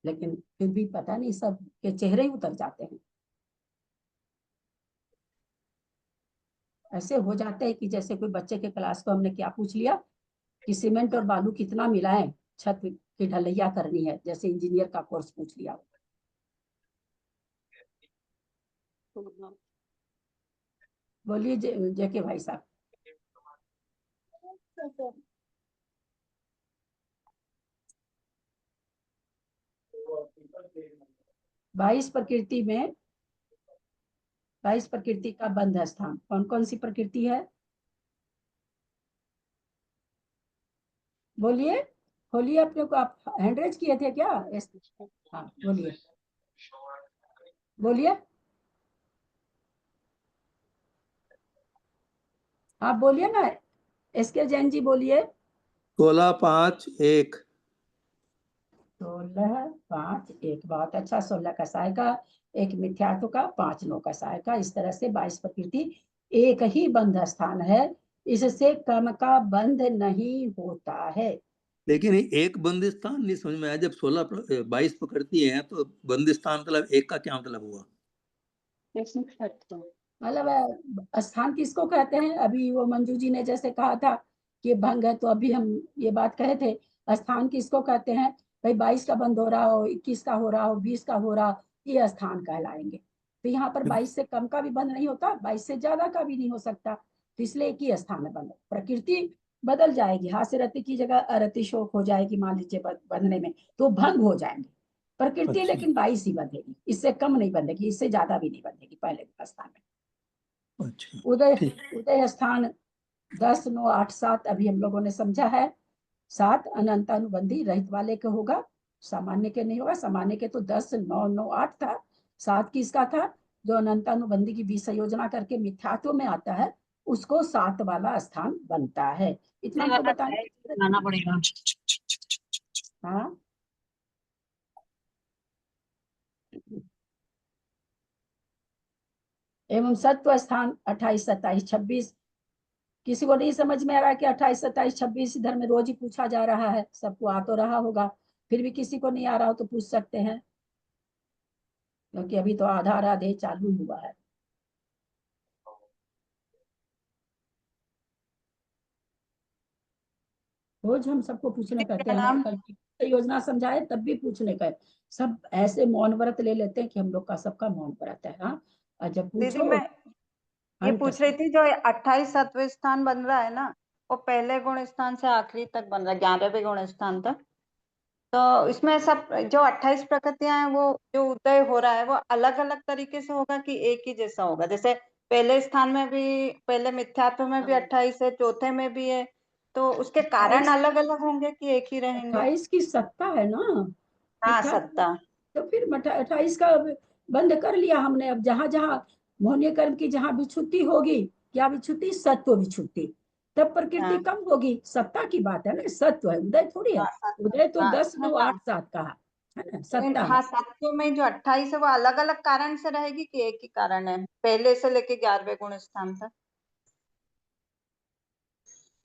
लेकिन फिर भी पता नहीं सब के चेहरे ही उतर जाते हैं। ऐसे हो जाते हैं कि जैसे कोई बच्चे के क्लास को हमने क्या पूछ लिया कि सीमेंट और बालू कितना मिलाएं, छत की ढलैया करनी है, जैसे इंजीनियर का कोर्स पूछ लिया। बोलिए जेके भाई साहब। बाईस प्रकृति में 22 प्रकृति का बंध स्थान कौन कौन सी प्रकृति है? बोलिए, खोलिए अपने को। आप हैंड रेज किए थे क्या? हाँ बोलिए, बोलिए, आप बोलिए ना, एसके जैन जी बोलिए। 16, 5, 1। 16, 5, 1, बहुत अच्छा। 16 कसाय का, 1 मिथ्यात्व का, 5 नो कसाय का, इस तरह से 22 प्रकृति एक ही बंध स्थान है, इससे कम का बंध नहीं होता है। लेकिन एक बंद स्थान नहीं समझ में आया, जब 16 22 प्रकृति है तो बंद स्थान मतलब एक का क्या मतलब हुआ? मतलब स्थान किसको कहते हैं? अभी वो मंजू जी ने जैसे कहा था कि भंग है, तो अभी हम ये बात कहे थे, स्थान किसको कहते हैं? भाई 22 का बंद हो रहा हो, 21 का हो रहा हो, 20 का हो रहा हो, ये स्थान कहलाएंगे। तो यहाँ पर 22 से कम का भी बंद नहीं होता, 22 से ज्यादा का भी नहीं हो सकता, तो इसलिए एक ही स्थान है बंद। प्रकृति बदल जाएगी, हास्य रति की जगह अरति शोक हो जाएगी मान लीजिए बंधने में, तो भंग हो जाएंगे प्रकृति। अच्छा। लेकिन 22 ही बंधेगी, इससे कम नहीं बंधेगी, इससे ज्यादा भी नहीं बंधेगी पहले स्थान में। अच्छा, उदय स्थान 10, 9, 8, 7 अभी हम लोगों ने समझा है। 7 अनंतानुबंधी रहित वाले के होगा, सामान्य के नहीं होगा। सामान्य के तो 10, 9, 9, 8 था। 7 किसका था? जो अनंतानुबंधी की विसंयोजना करके मिथ्यात्व में आता है, उसको 7 वाला स्थान बनता है। इतना तो बताना पड़ेगा। हाँ, एवं सत्व स्थान 28, 27, 26। किसी को नहीं समझ में आ रहा है कि 28, 27, 26 इधर में रोज ही पूछा जा रहा है, सबको आ तो रहा होगा, फिर भी किसी को नहीं आ रहा हो तो पूछ सकते हैं, क्योंकि अभी तो आधा आधे चालू हुआ है। रोज हम सबको पूछने कहते हैं, क्या नाम? हमारे कल की योजना समझाए तब भी पूछने का है। सब ऐसे मौन व्रत ले लेते हैं कि हम लोग का सबका मौन व्रत है। हाँ, और जब दीदी पूछो मैं ये अंत पूछ रही थी, जो 28 सत्व स्थान बन रहा है ना, वो पहले गुण स्थान से आखिरी तक बन रहा है, 11वें गुण स्थान तक। तो इसमें सब जो 28 प्रकृतियां हैं, वो जो उदय हो रहा है वो अलग अलग तरीके से होगा कि एक ही जैसा होगा? जैसे पहले स्थान में भी, पहले मिथ्यात्व में भी 28 है, चौथे में भी है, तो उसके कारण 28 अलग अलग होंगे कि एक ही रहेंगे? 28 की सत्ता है ना, हाँ, मिथ्या। सत्ता। तो फिर 28 का बंद कर लिया हमने। अब जहां जहां मोहनीय कर्म की जहां विच्छुत्ति होगी, क्या विच्छुत्ति? सत्व विच्छुत्ति, तब प्रकृति हाँ कम होगी। सत्ता की बात है ना, सत्व है, उदय थोड़ी है। हाँ सत्ता। उदय तो हाँ 10, हाँ 9, हाँ। 8, 7 का है ना, तो सत्ता हाँ, है। सत्व में जो 28 है वो अलग अलग कारण से रहेगी कि एक ही कारण है, पहले से लेके 11वें गुण स्थान तक?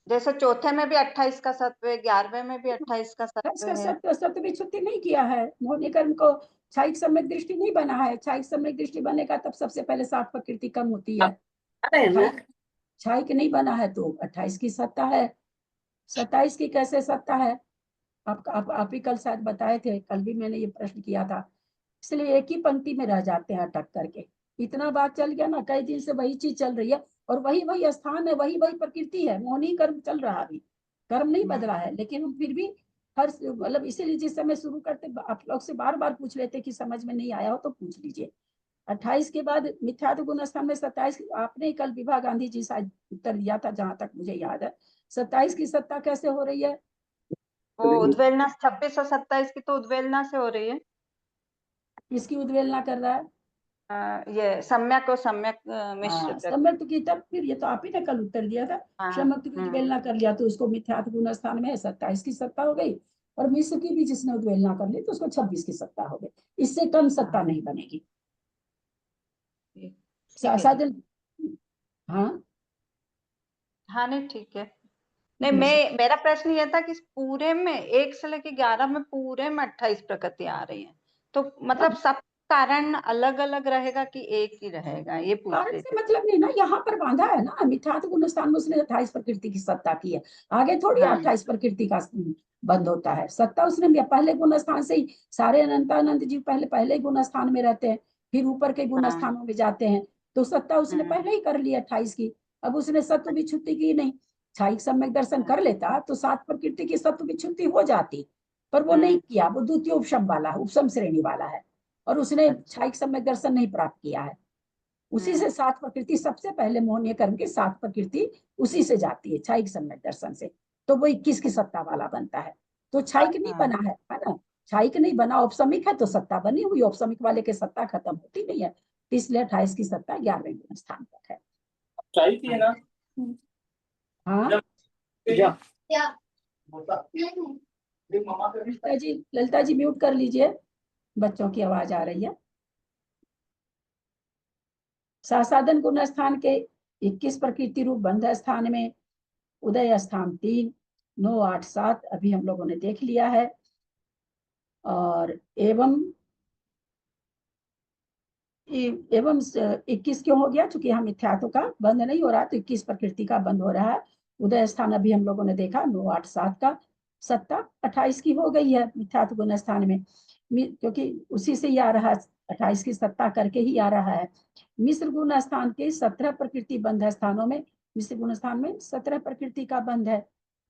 जैसे चौथे में भी 28 का सत्व है, 11वें में भी 28 का सत्व इसका है। सत्व विच्छुत्ति नहीं किया है। मोहनीय कर्म को क्षयिक सम्यक दृष्टि नहीं बना है। क्षयिक सम्यक दृष्टि बनेगा तब सबसे पहले 7 प्रकृति कम होती है। क्षयिक नहीं बना है तो 28 की सत्ता है। 27 की कैसे सत्ता है? आप ही कल शायद बताए थे, कल भी मैंने ये प्रश्न किया था। इसलिए एक ही पंक्ति में रह जाते हैं अटक करके। इतना बात चल गया ना, कई दिन से वही चीज चल रही है, और वही वही स्थान है, वही वही प्रकृति है। मोहनी कर्म चल रहा है, अभी कर्म नहीं बदला है, लेकिन हम फिर भी हर मतलब इसीलिए जिस समय शुरू करते आप लोग से बार बार पूछ लेते कि समझ में नहीं आया हो तो पूछ लीजिए। 28 के बाद मिथ्यात्व गुण स्थान में 27, आपने कल विभा गांधी जी शायद उत्तर दिया था, जहां तक मुझे याद है। 27 की सत्ता कैसे हो रही है? वो उद्वेलना 26 और 27 की तो उद्वेलना से हो रही है। किसकी उद्वेलना कर रहा है? ये सम्यक और सम्यक मिश्र सम्यक की, तब फिर ये तो आप ही ने कल उत्तर दिया था। सम्यक की उद्वेलना कर लिया तो उसको मिथ्यात्व गुण स्थान में 27 की सत्ता हो गई, और मिश्र की भी जिसने उद्वेलना कर ली तो उसको 26 की सत्ता हो गई। इससे कम सत्ता नहीं बनेगी। साधन। हाँ हाँ, नहीं ठीक है। नहीं, मेरा प्रश्न ये था कि पूरे में 1 से लेके 11 में पूरे में 28 प्रकृतियां आ रही हैं, तो मतलब सब कारण अलग अलग रहेगा कि एक ही रहेगा, ये पूछ कारण रही से थी। मतलब नहीं ना, यहाँ पर बांधा है ना। मिथ्यात्व गुण स्थान में उसने 28 प्रकृति की सत्ता की है, आगे थोड़ी हाँ 28 प्रकृति का बंद होता है। सत्ता उसने पहले गुण स्थान से ही, सारे अनंतानंद जी पहले गुण स्थान में रहते हैं, फिर ऊपर के गुण हाँ स्थानों में जाते हैं, तो सत्ता उसने पहले ही कर ली 28 की। अब उसने सत्व विच्छुत्ति की नहीं। क्षयिक सम्यक दर्शन कर लेता तो 7 प्रकृति की सत्व विच्छुत्ति हो जाती, पर वो नहीं किया। वो द्वितीय उपशम वाला, उपशम श्रेणी वाला है, और उसने क्षयिक सम्यक दर्शन नहीं प्राप्त किया है। उसी से 7 प्रकृति, सबसे पहले मोहनीय कर्म की 7 प्रकृति उसी से जाती है, क्षयिक सम्यक दर्शन से, तो वो 21 की सत्ता वाला बनता है। तो क्षयिक नहीं बना है ना, क्षयिक नहीं बना, औपसमिक है तो सत्ता बनी हुई। औपसमिक वाले की सत्ता खत्म होती नहीं है, इसलिए 28 की सत्ता 11वें गुण स्थान पर है। क्षयिक है ना? हाँ ललिता जी म्यूट कर लीजिए, बच्चों की आवाज आ रही है। सासाधन गुण स्थान के 21 प्रकृति रूप बंध स्थान में उदय स्थान 3, 9, 8, 7 अभी हम लोगों ने देख लिया है। और एवं 21 क्यों हो गया? चूंकि यहाँ मिथ्यात्व का बंध नहीं हो रहा, तो 21 प्रकृति का बंध हो रहा है। उदय स्थान अभी हम लोगों ने देखा 9, 8, 7 का सत्ता 28 की हो गई है मिथ्यात्व गुण स्थान में, क्योंकि उसी से ही आ रहा है, 28 की सत्ता करके ही आ रहा है। मिश्र गुण स्थान के 17 प्रकृति बंध स्थानों में, मिश्र गुण स्थान में 17 प्रकृति का बंध है,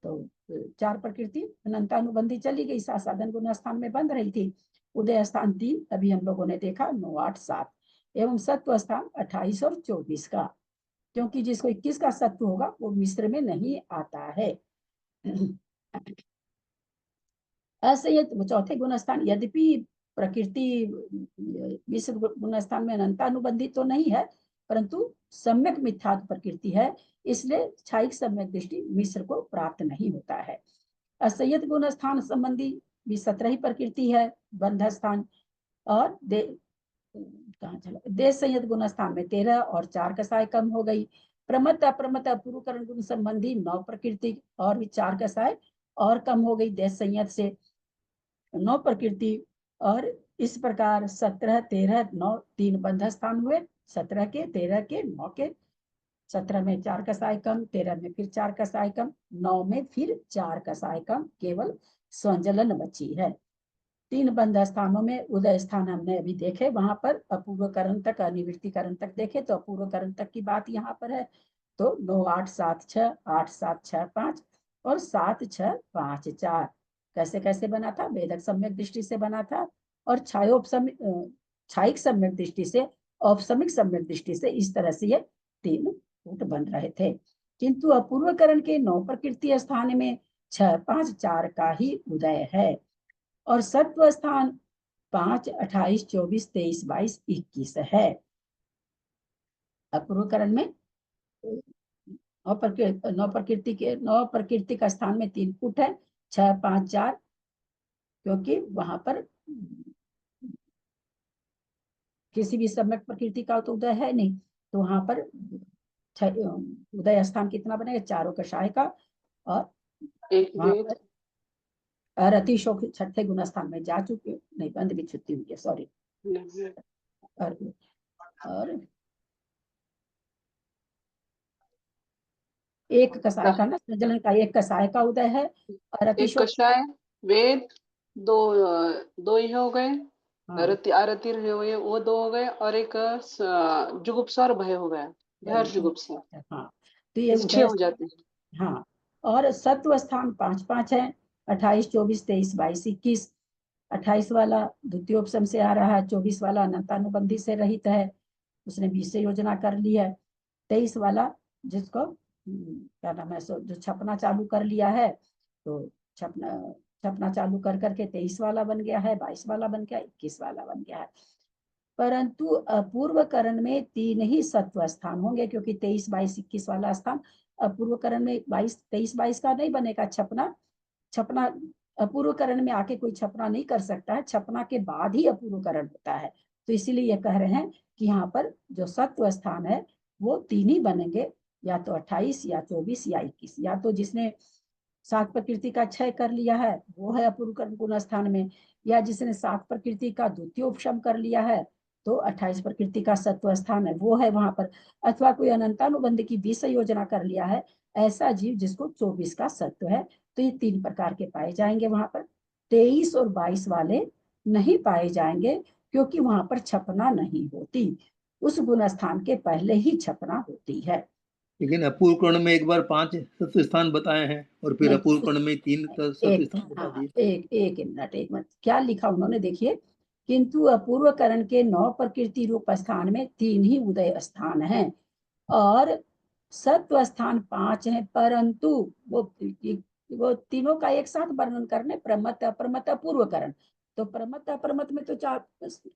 तो 4 प्रकृति अनंतानुबंधी चली गई, साधन गुण स्थान में बंध रही थी। उदय स्थान 3 अभी हम लोगों ने देखा 9, 8, 7, एवं सत्व स्थान 28 और 24 का, क्योंकि जिसको 21 का सत्व होगा वो मिश्र में नहीं आता है। ऐसे ये चौथे गुण स्थान, यद्यपि प्रकृति मिश्र गुण स्थान में अनंतानुबंधित तो नहीं है, परंतु सम्यक मिथ्यात्व प्रकृति है, इसलिए क्षयिक सम्यक दृष्टि मिश्र को प्राप्त नहीं होता है। असंयत गुण स्थान संबंधी भी 17 ही प्रकृति है बंध स्थान, और देश संयत गुण स्थान में 13 और 4 कसाय कम हो गई। प्रमत्त अप्रमत्त अपूर्वकरण गुण संबंधी 9 प्रकृति और भी 4 कसाय और कम हो गई देश संयत से 9 प्रकृति, और इस प्रकार 17, 13, 9 3 बंध स्थान हुए, 17 के, 13 के, 9 के, 17 में 4 कसाय कम, 13 में फिर 4 कसाय कम, 9 में फिर 4 कसाय कम, केवल स्वंजलन बची है। 3 बंध स्थानों में उदय स्थान हमने अभी देखे, वहां पर अपूर्वकरण तक अनिवृत्तिकरण तक देखे, तो अपूर्वकरण तक की बात यहाँ पर है। तो 9 8 7 6 8 7 6 5 और 7 6 5 4 कैसे कैसे बना था? वेदक सम्यक दृष्टि से बना था और छायिक सम्यक दृष्टि से, औपसमिक सम्यक दृष्टि से, इस तरह से ये 3 फुट बन रहे थे। किंतु अपूर्वकरण के 9 प्रकृति स्थान में 6 5 4 का ही उदय है और सत्व स्थान 5 28 24 23 22 21 है। अपूर्वकरण में 9 प्रकृति का स्थान में 3 फुट है, 6 5 4, क्योंकि वहां पर किसी भी सम्यक प्रकृति का तो उदय है नहीं, तो वहां पर उदय स्थान कितना बनेगा? 4 कषाय का और वहां पर अतिशोक छठे गुण स्थान में जा चुके, नहीं बंद भी छुट्टी हुई है, सॉरी। और एक कसाय का ना, संजलन का एक कसाय का उदय है और एक अतिशोक कषाय, वेद दो ही हो गए, आरती रहे हुए वो 2 हो गए, और एक जुगुप्सा और भय हो गया, भय जुगुप्सा। हाँ, तो ये 6 हो जाते हैं। हाँ, और सत्व स्थान 5 5 है, 28 24 23 22 21। 28 वाला द्वितीयोपसम से आ रहा है, 24 वाला अनंतानुबंधी से रहित है, उसने 20 से योजना कर ली है। 23 वाला जिसको क्या नाम है, जो छपना चालू कर लिया है, तो छपना चालू कर करके 23 वाला बन गया है, 22 वाला बन गया, 21 वाला बन गया है। परंतु अपूर्वकरण में 3 ही सत्व स्थान होंगे, क्योंकि 23 22 21 वाला स्थान अपूर्वकरण में 23 22 का नहीं बनेगा। छपना अपूर्वकरण में आके कोई छपना नहीं कर सकता है, छपना के बाद ही अपूर्वकरण होता है। तो इसीलिए ये कह रहे हैं कि यहाँ पर जो सत्व स्थान है वो 3 ही बनेंगे, या तो 28 या 24 या 21। या तो जिसने 7 प्रकृति का क्षय कर लिया है वो है अपूर्वकरण गुण स्थान में, या जिसने 7 प्रकृति का द्वितीय उपशम कर लिया है तो 28 प्रकृति का सत्व स्थान है वो है वहां पर, अथवा कोई अनंतानुबंध की 20 योजना कर लिया है ऐसा जीव जिसको 24 का सत्व है। तो ये 3 प्रकार के पाए जाएंगे वहां पर। 23 और 22 वाले नहीं पाए जाएंगे, क्योंकि वहां पर छपना नहीं होती, उस गुण स्थान के पहले ही छपना होती है। लेकिन अपूर्वकर्ण में एक बार 5 सत्व स्थान बताए हैं और फिर अपूर्वकर्ण में 3 सत्व स्थान बता दिए। एक मिनट क्या लिखा उन्होंने, देखिए। किंतु अपूर्वकरण के 9 प्रकृति रूप स्थान में 3 ही उदय स्थान हैं और सत्व स्थान 5 हैं, परंतु वो तीनों का एक साथ वर्णन करने, प्रमत्त अप्रमत्त अपूर्वकरण, तो प्रमत्त अप्रमत्त में तो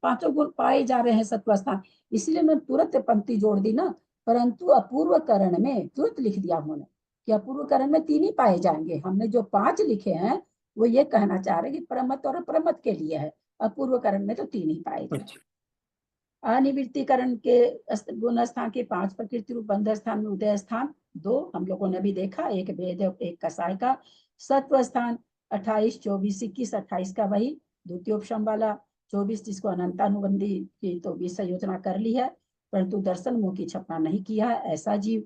5 गुण पाए जा रहे हैं सत्व स्थान, इसलिए मैं तुरंत पंक्ति जोड़ दी ना। परंतु अपूर्वकरण में तुरंत लिख दिया उन्होंने कि अपूर्वकरण में 3 ही पाए जाएंगे। हमने जो 5 लिखे हैं वो ये कहना चाह रहे कि प्रमत्त और अप्रमत्त के लिए है, अपूर्वकरण में तो 3 ही पाए जाएंगे। अनिवृत्तिकरण के गुण स्थान के 5 प्रकृति रूप बंध स्थान में उदय स्थान 2 हम लोगों ने भी देखा, एक वेद एक कसाय का। सत्व स्थान 28 24 21, 28 का वही द्वितीयोपशम वाला, 24 जिसको अनंतानुबंधी की तो 20 योजना कर ली है परंतु दर्शन मोह की छपना नहीं किया है ऐसा जीव।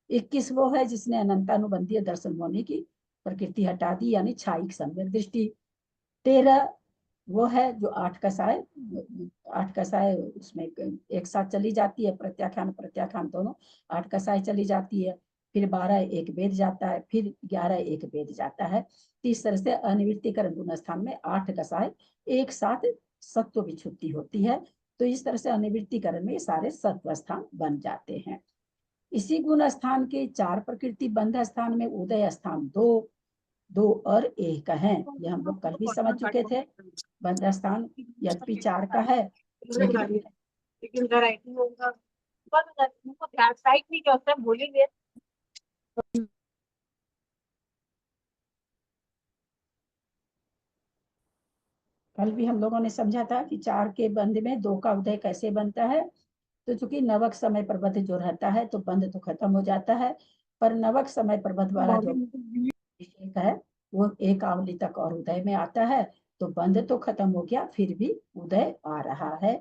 21 वो है जिसने अनंतानुबंधी दर्शन मोह की प्रकृति हटा दी, यानी छायिक सम्यक दृष्टि। 13 वो है जो 8 कसाय उसमें एक साथ चली जाती है, प्रत्याख्यान दोनों 8 कसाय चली जाती है। फिर 12 एक वेद जाता है, फिर 11 एक वेद जाता है। इस तरह से अनिवृत्तिकरण गुण स्थान में 8 कसाय एक साथ सत्व विच्छुत्ति होती है। तो इस तरह से अनिवृत्तिकरण में सारे सत्व स्थान बन जाते हैं। इसी गुण स्थान के 4 प्रकृति बंध स्थान में उदय स्थान 2 और 1 है। ये हम लोग कल भी समझ चुके थे। बंध स्थान यद्यपि 4 का है लेकिन कल भी हम लोगों ने समझा था कि 4 के बंध में 2 का उदय कैसे बनता है। तो चूंकि नवक समय प्रबंध जो रहता है तो बंध तो खत्म हो जाता है, पर नवक समय प्रबंध वाला जो एक है वो एक आवली तक और उदय में आता है, तो बंध तो खत्म हो गया फिर भी उदय आ रहा है।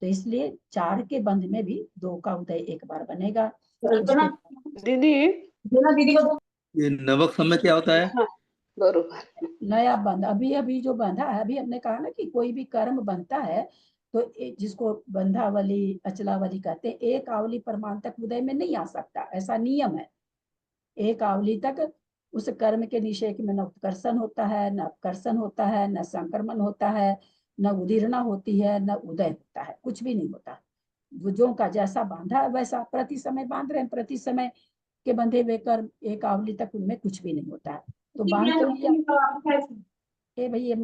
तो इसलिए 4 के बंध में भी 2 का उदय एक बार बनेगा। दीदी ये नवक समय क्या होता है? हाँ, बरोबर। नया बंध अभी जो बंधा है, अभी हमने कहा ना कि कोई भी कर्म बनता है तो जिसको बंधावली अचलावली कहते हैं, एक आवली प्रमाण तक उदय में नहीं आ सकता, ऐसा नियम है। एक आवली तक उस कर्म के निषेक में न उत्कर्षण होता है, न अपकर्षण होता है, न संक्रमण होता है, न उदीर्णा होती है, न उदय होता है, कुछ भी नहीं होता। भुजों का जैसा बांधा है वैसा प्रति समय बांध रहे हैं, प्रति समय के बंधे हुए कर्म एक आवली तक उनमें कुछ भी नहीं होता है। तो बांध तो लिया। ए भैया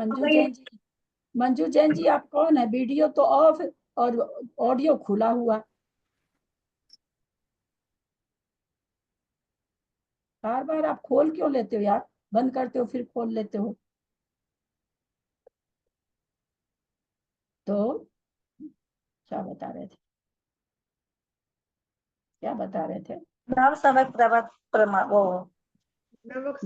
मंजू जैन जी आप कौन है? वीडियो तो ऑफ और ऑडियो खुला हुआ। बार बार आप खोल क्यों लेते हो यार? बंद करते हो फिर खोल लेते हो। तो क्या बता रहे थे? क्या बता रहे थे? नव समय वो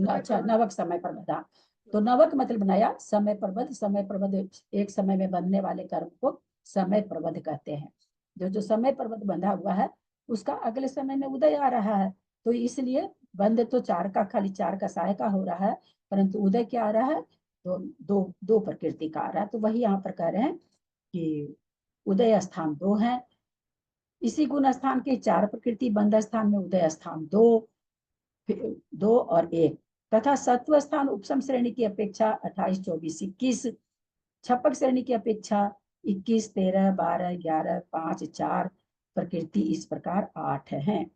अच्छा, नवक समय प्रबंध। हाँ, तो नवक मतलब बनाया समय प्रबंध। समय प्रबंध एक समय में बनने वाले कर्म को समय प्रबंध कहते हैं। जो समय प्रबंध बंधा हुआ है उसका अगले समय में उदय आ रहा है, तो इसलिए बंध तो 4 का, खाली 4 का सहाय का हो रहा है, परंतु उदय क्या आ रहा है? तो दो प्रकृति का आ रहा है। तो वही यहाँ पर कह रहे हैं कि उदय स्थान 2 है। इसी गुण स्थान के 4 प्रकृति, बंध स्थान में उदय स्थान 2 और 1 तथा सत्व स्थान उपसम श्रेणी की अपेक्षा 28, 24, 21, छपक श्रेणी की अपेक्षा 21, 13, 12, 11, 5, 4 प्रकृति इस प्रकार 8 हैं।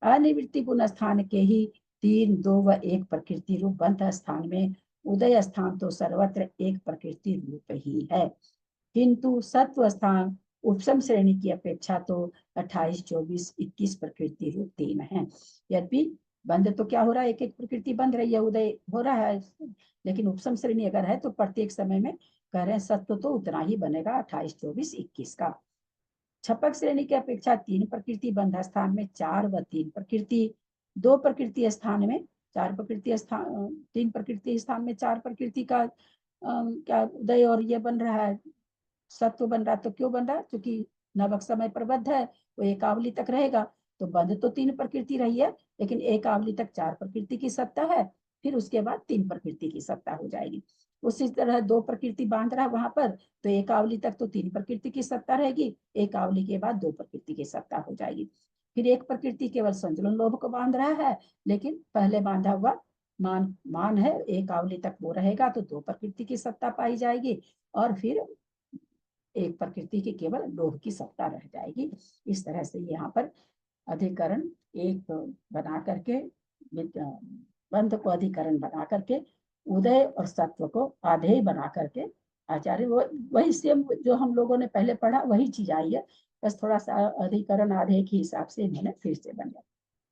अनिवृत्ति गुण स्थान के ही 3, 2 व 1 प्रकृति रूप बंध स्थान में उदय स्थान तो सर्वत्र एक प्रकृति रूप ही है, किंतु सत्व स्थान उपसम श्रेणी की अपेक्षा तो 28, 24, 21 प्रकृति रूप 3 है। यद्यपि बंध तो क्या हो रहा है? एक एक प्रकृति बंध रही है, उदय हो रहा है, लेकिन उपसम श्रेणी अगर है तो प्रत्येक समय में कह रहे हैं सत्व तो उतना ही बनेगा, 28, 24, 21 का। छपक श्रेणी की अपेक्षा 3 प्रकृति बंध स्थान में 4 व 3 प्रकृति, 2 प्रकृति स्थान में 4 प्रकृति स्थान, 3 प्रकृति स्थान में 4 प्रकृति का क्या उदय और ये बन रहा है, सत्व बन रहा। तो क्यों बन रहा है? क्योंकि नवक समय प्रबद्ध है, वो एक आवली तक रहेगा। तो बंध तो 3 प्रकृति रही है, लेकिन एक आवली तक 4 प्रकृति की सत्ता है, फिर उसके बाद 3 प्रकृति की सत्ता हो जाएगी। उसी तरह 2 प्रकृति बांध रहा है वहां पर, तो एक आवली तक तो 3 प्रकृति की सत्ता रहेगी, एक आवली के बाद 2 प्रकृति की सत्ता हो जाएगी। फिर एक प्रकृति केवल संजुलन लोभ को बांध रहा है, लेकिन पहले बांधा हुआ मान है, एक आवली तक वो रहेगा तो 2 प्रकृति की सत्ता पाई जाएगी, और फिर एक प्रकृति की केवल लोभ की सत्ता रह जाएगी। इस तरह से यहाँ पर अधिकरण एक बना करके, बंध को अधिकरण बना करके, उदय और सत्व को आधेय बना करके आचार्य वही सेम जो हम लोगों ने पहले पढ़ा वही चीज आई है, बस थोड़ा सा अधिकरण आधेय के हिसाब से इन्होंने फिर से बनाया।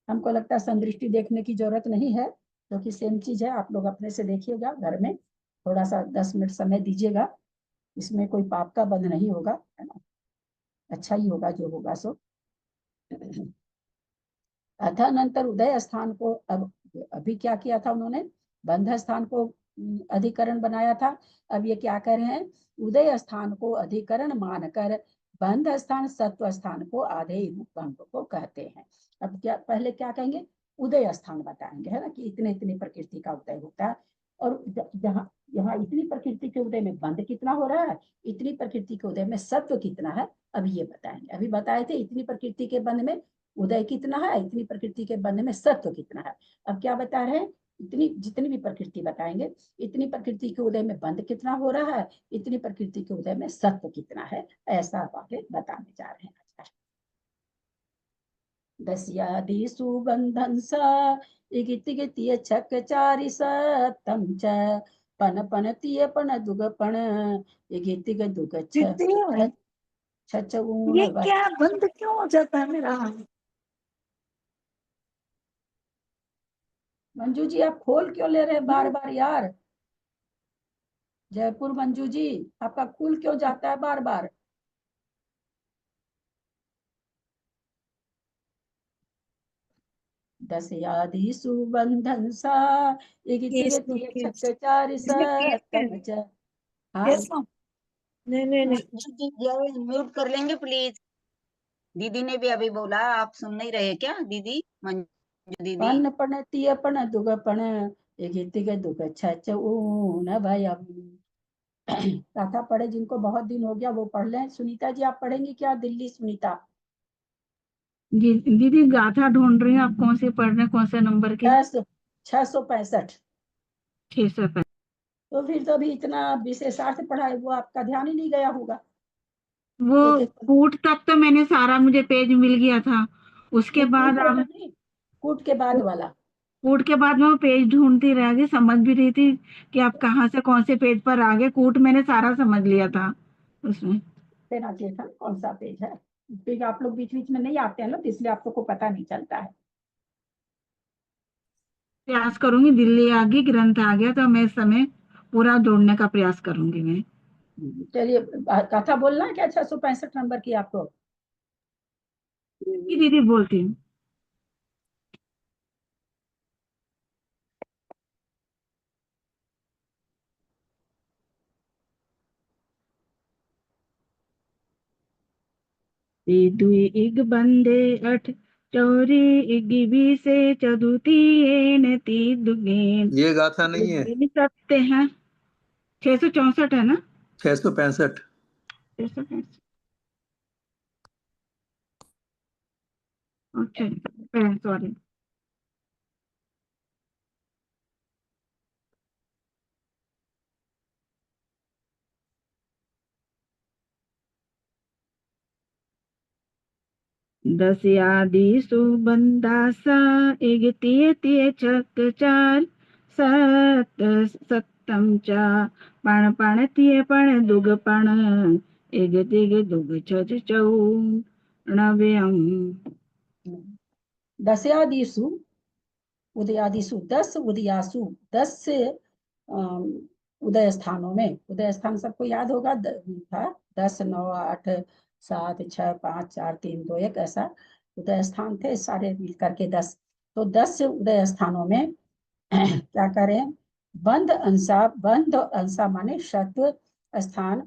हमको लगता है संदृष्टि देखने की जरूरत नहीं है, क्योंकि सेम चीज है। आप लोग अपने से देखिएगा घर में, थोड़ा सा 10 मिनट समय दीजिएगा, इसमें कोई पाप का बंध नहीं होगा, है ना, अच्छा ही होगा जो होगा सो। अथानंतर उदय स्थान को अभी क्या किया था उन्होंने? बंध स्थान को अधिकरण बनाया था। अब ये क्या कर रहे हैं? उदय स्थान को अधिकरण मानकर बंध स्थान सत्व स्थान को आधेय रूप बंध को कहते हैं। अब क्या पहले क्या कहेंगे? उदय स्थान बताएंगे, है ना, कि इतने इतनी प्रकृति का उदय होता है, और जहाँ यहाँ इतनी प्रकृति के उदय में बंध कितना हो रहा है, इतनी प्रकृति के उदय में सत्व कितना है, अभी ये बताएंगे। अभी बताए थे इतनी प्रकृति के बंध में उदय कितना है, इतनी प्रकृति के बंध में सत्व कितना है। अब क्या बता रहे हैं? इतनी जितनी भी प्रकृति बताएंगे, इतनी प्रकृति के उदय में बंध कितना हो रहा है, इतनी प्रकृति के उदय में सत्व कितना है, ऐसा आगे बताने जा रहे हैं। दस्यादि सुबंधन सा इगितिगितिय छक चारि सतम च पन पन तिय पन दुग पन इगितिग दुग छचऊन। ये क्या बंद क्यों हो जाता है मेरा? मंजू जी आप खोल क्यों ले रहे हैं बार बार यार? जयपुर मंजू जी आपका खुल क्यों जाता है बार बार? दस्यादि सुबंधन सा इगितिगितिय छक चारि सतम च। हाँ नहीं नहीं नहीं दीदी म्यूट कर लेंगे प्लीज। दीदी ने भी अभी बोला, आप सुन नहीं रहे क्या दीदी? मंजू दीदी पन पण तीय पण दुग पण एक के दुग छच न भयम। गाथा पढ़े, जिनको बहुत दिन हो गया वो पढ़ लें। सुनीता जी आप पढ़ेंगी क्या? दिल्ली सुनीता। जी दीदी गाथा ढूंढ रही हूँ, आप कौन से पढ़ रहे हैं, कौन से नंबर के? 665। 665। तो फिर तो अभी इतना विशेषार्थ पढ़ा है, वो आपका ध्यान ही नहीं गया होगा। वो एक एक कूट तक तो मैंने सारा, मुझे पेज मिल गया था, उसके बाद कूट वाला अब नहीं, कूट के बाद वाला। कूट के बाद मैं वो पेज ढूंढती रह गई, समझ भी रही थी कि आप कहाँ से कौन से पेज पर आ गए। कूट मैंने सारा समझ लिया था उसमें। देना चाहिए था कौन सा पेज है, क्योंकि आप लोग बीच बीच में नहीं आते हैं ना, तो इसलिए आप लोग को पता नहीं चलता है। प्रयास करूंगी, दिल्ली आ गई, ग्रंथ आ गया तो मैं इस समय पूरा जोड़ने का प्रयास करूंगी मैं। चलिए, कथा बोलना है क्या 665 नंबर की आपको? जी दीदी बोलती हूँ। दुई इग बंदे अठ चौरी इग बीसे चौदुती एन ती दुगेन। ये गाथा नहीं है, सत्य है। 664 है ना? 665। 665। अच्छा सॉरी। दस आदि सुबंदासा एक तिय तिय छक चार सत सत्तम चा पण पण तिय पण दुग पण एक तिग दुग छज चौ नव्यम। दस्यादिसु उदयादिसु 10 उदयासु 10 उदय स्थानों में। उदय स्थान सबको याद होगा था 10 9 8 7 6 5 4 3 2 1 ऐसा उदय स्थान थे, सारे मिलकर के 10। तो 10 उदय स्थानों में क्या करें? बंध अंसा माने शत्व स्थान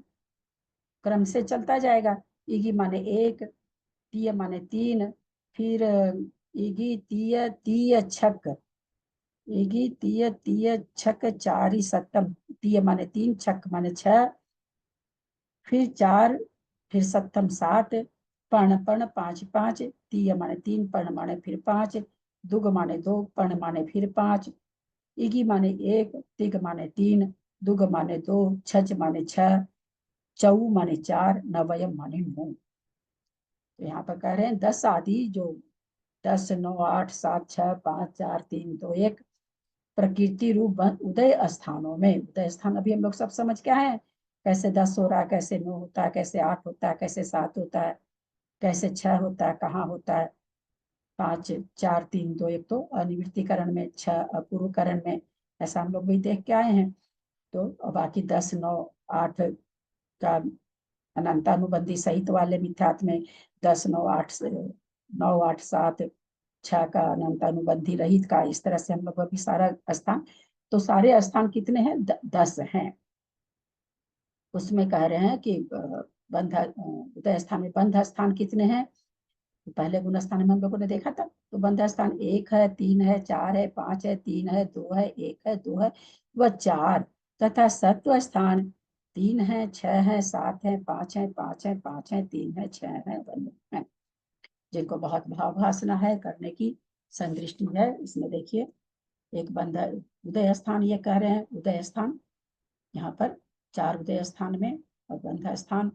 क्रम से चलता जाएगा। इगी माने 1, तीय माने 3, फिर इगी तीय तीय छक, इगी तीय तीय छक चारी सत्तम, तीय माने 3, छक माने 6, फिर 4, फिर सत्तम 7, पण पण 5 5, तीय माने 3, पण माने फिर 5, दुग माने 2, पण माने फिर 5, इगी माने 1, तिग माने 3, दुग माने 2, छच माने 6, चौ माने 4, नवयम माने 9। तो यहाँ पर कह रहे हैं 10 आदि जो 10 9 8 7 6 5 4 3 2 1 प्रकृति रूप उदय स्थानों में। उदय स्थान अभी हम लोग सब समझ के आए हैं, कैसे 10 हो रहा है, कैसे 9 होता है, कैसे 8 होता है, कैसे 7 होता है, कैसे 6 होता है, कहाँ होता है, 5 4 3 2 1 तो अनिवृत्तिकरण में, 6 अपूर्वकरण में, ऐसा हम लोग भी देख के आए हैं। तो बाकी 10 9 8 का अनंतानुबंधी सहित वाले मिथ्यात्व में 10 9 8 से 9 8 7 6 का अनंतानुबंधी रहित का, इस तरह से हम लोग अभी सारा स्थान, तो सारे स्थान कितने हैं? 10 हैं। उसमें कह रहे हैं कि बंध उदय स्थान में बंध स्थान कितने हैं? तो पहले गुण स्थान में हम लोगों ने देखा था, तो बंध स्थान 1 है, 3 है, 4 है, 5 है, 3 है, 2 है, 1 है, 2 है, वह 4। तथा सत्व स्थान 3 है, 6 है, 7 है, 5 है, 5 है, 5 है, 3 है, 6 है, 1 है, जिनको बहुत भावभासना है, करने की संदृष्टि है। इसमें देखिए एक बंध उदय स्थान ये कह रहे हैं, उदय स्थान यहाँ पर 4 उदय स्थान में, और बंध स्थान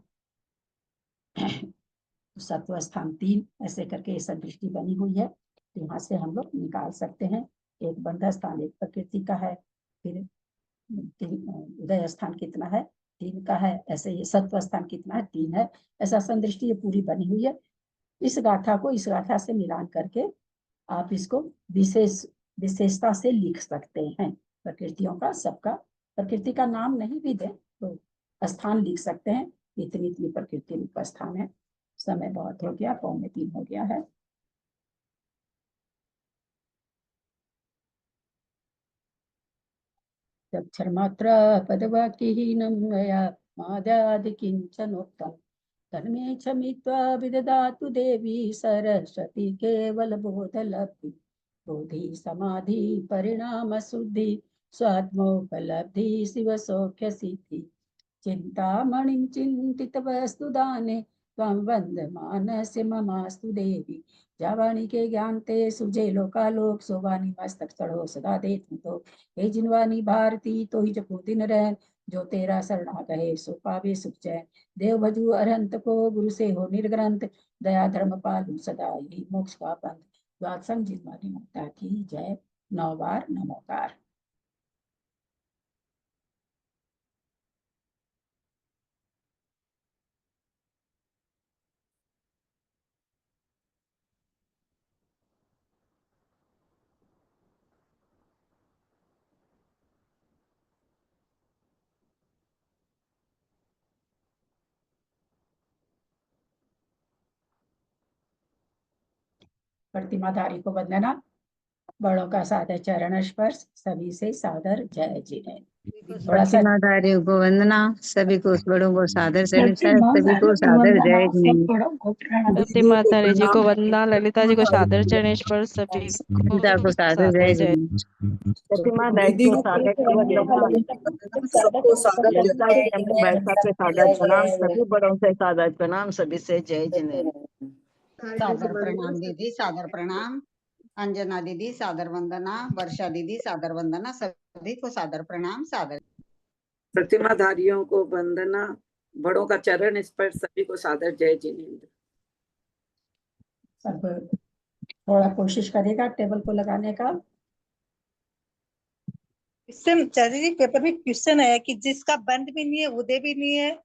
सत्व स्थान 3, ऐसे करके ऐसा दृष्टि बनी हुई है। तो यहाँ से हम लोग निकाल सकते हैं, एक बंध स्थान एक प्रकृति का है, फिर उदय स्थान कितना है? 3 का है, ऐसे ये सत्व स्थान कितना है? 3 है। ऐसा संदृष्टि ये पूरी बनी हुई है। इस गाथा को इस गाथा से मिलान करके आप इसको विशेषता से लिख सकते हैं। प्रकृतियों का सबका, प्रकृति का नाम नहीं भी दे तो स्थान लिख सकते हैं, इतनी इतनी प्रकृति रूप स्थान है। समय बहुत हो गया, 2:45 हो गया है। अक्षर मात्रा पदवाक्यहीनं मया माद्यादि किंचनोक्तम् तन्मे क्षमित्वा विददातु देवी सरस्वती केवल बोधलब्धि बोधि समाधि परिणाम शुद्धि स्वात्मोपलब्धि शिव सौख्य सिद्धि चिंतामणिं चिंतित वस्तु दाने त्वं वंदमानस्य ममास्तु देवी जावाणी के ज्ञान ते सुजे लोकालोक सोवानी मस्तक चढ़ो सदा दे तुम तो हे जिनवानी भारती तो ही जपो दिन रैन जो तेरा शरणा कहे सो पावे सुख चैन देव भजू अरहंत को गुरु से हो निर्ग्रंथ दया धर्म पालू सदा यही मोक्ष का पंथ द्वादशम जिनवानी माता की जय। 9 बार नमोकार। प्रतिमाधारी को वंदना, बड़ों का सादर चरण स्पर्श, सभी से सादर जय जिनेन्द्र। थोड़ा सा प्रतिमाधारियों को वंदना, सभी को बड़ों को सादर से प्रतिमाधारी सभी को को सादर वंदना, जय सब जिनेन्द्र। बड़ों को प्रणाम। सत्य माता जी को वंदना, ललिता जी को सादर चरण स्पर्श, सभी गीता को सादर जय जिनेन्द्र। प्रतिमाधारी को सादर वंदना, सबको सादर ललिता जी जम्मू बैठक के सादर प्रणाम, सभी बड़ों से सादर प्रणाम, सभी से जय जिनेन्द्र। सादर प्रणाम दीदी, सादर प्रणाम। अंजना दीदी सादर वंदना, वर्षा दीदी सादर वंदना, सभी को सादर प्रणाम सादर। प्रतिमाधारियों को वंदना, बड़ों का चरण स्पर्श, सभी को सादर जय जिनेन्द्र। सब थोड़ा कोशिश करेगा टेबल को लगाने का। क्वेश्चन चाची जी, पेपर में क्वेश्चन है कि जिसका बंद भी नहीं है, उदय भी नहीं है,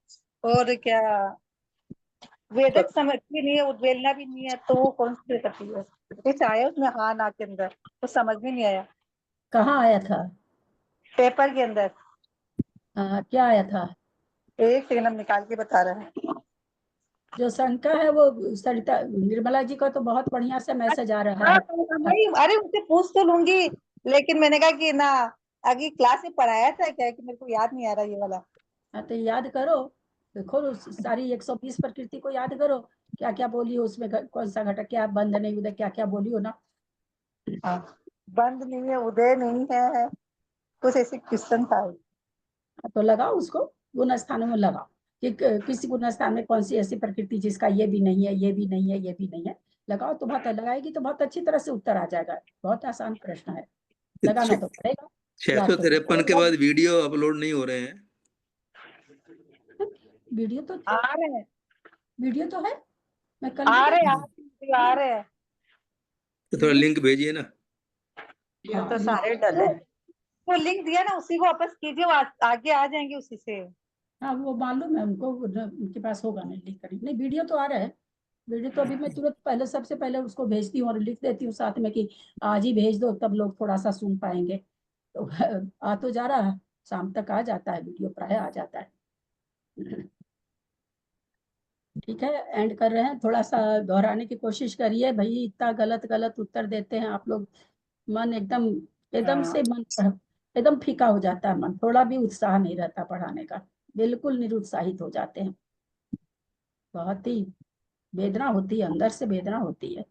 और क्या वेदक समझ भी नहीं है, उद्वेलना भी नहीं है, तो वो कौन सी करती है? कुछ आया उसमें हाँ ना के अंदर, तो समझ में नहीं आया। कहाँ आया था? पेपर के अंदर। क्या आया था? एक सेकंड हम निकाल के बता रहे हैं। जो शंका है वो सरिता निर्मला जी का तो बहुत बढ़िया से मैसेज आ रहा है। नहीं, अरे उनसे पूछ तो लूंगी, लेकिन मैंने कहा कि ना अगली क्लास में पढ़ाया था क्या, कि मेरे को याद नहीं आ रहा ये वाला। हाँ तो याद करो, देखो सारी 120 प्रकृति को याद करो, क्या क्या बोली हो उसमें, कौन सा घटक, क्या बंध नहीं उदय, क्या क्या बोली हो ना। हाँ, बंद नहीं है, उदय नहीं है, कुछ ऐसे क्वेश्चन था। तो लगाओ उसको, गुण स्थानों में लगाओ कि किसी गुण स्थान में कौन सी ऐसी प्रकृति जिसका ये भी नहीं है, ये भी नहीं है, ये भी नहीं है, लगाओ तो बहुत लगाएगी तो बहुत अच्छी तरह से उत्तर आ जाएगा। बहुत आसान प्रश्न है, लगाना तो पड़ेगा। 653 के बाद वीडियो अपलोड नहीं हो रहे हैं। वीडियो तो आ रहे हैं, वीडियो तो है, मैं कल आ रहे हैं। तो थोड़ा लिंक भेजिए ना। ये तो सारे डले हैं। तो लिंक दिया ना, उसी को वापस कीजिए, वो आगे आ जाएंगे उसी से। हाँ वो मालूम है उनको, उनके पास होगा नहीं लिख कर। नहीं वीडियो तो आ रहा है, वीडियो तो अभी मैं तुरंत पहले सबसे पहले उसको भेजती हूँ और लिख देती हूँ साथ में कि आज ही भेज दो, तब लोग थोड़ा सा सुन पाएंगे। तो आ तो जा रहा है, शाम तक आ जाता है वीडियो, प्राय आ जाता है। ठीक है, एंड कर रहे हैं। थोड़ा सा दोहराने की कोशिश करिए भाई, इतना गलत गलत उत्तर देते हैं आप लोग, मन एकदम एकदम से मन एकदम फीका हो जाता है, मन थोड़ा भी उत्साह नहीं रहता पढ़ाने का, बिल्कुल निरुत्साहित हो जाते हैं। बहुत ही वेदना होती है, अंदर से वेदना होती है।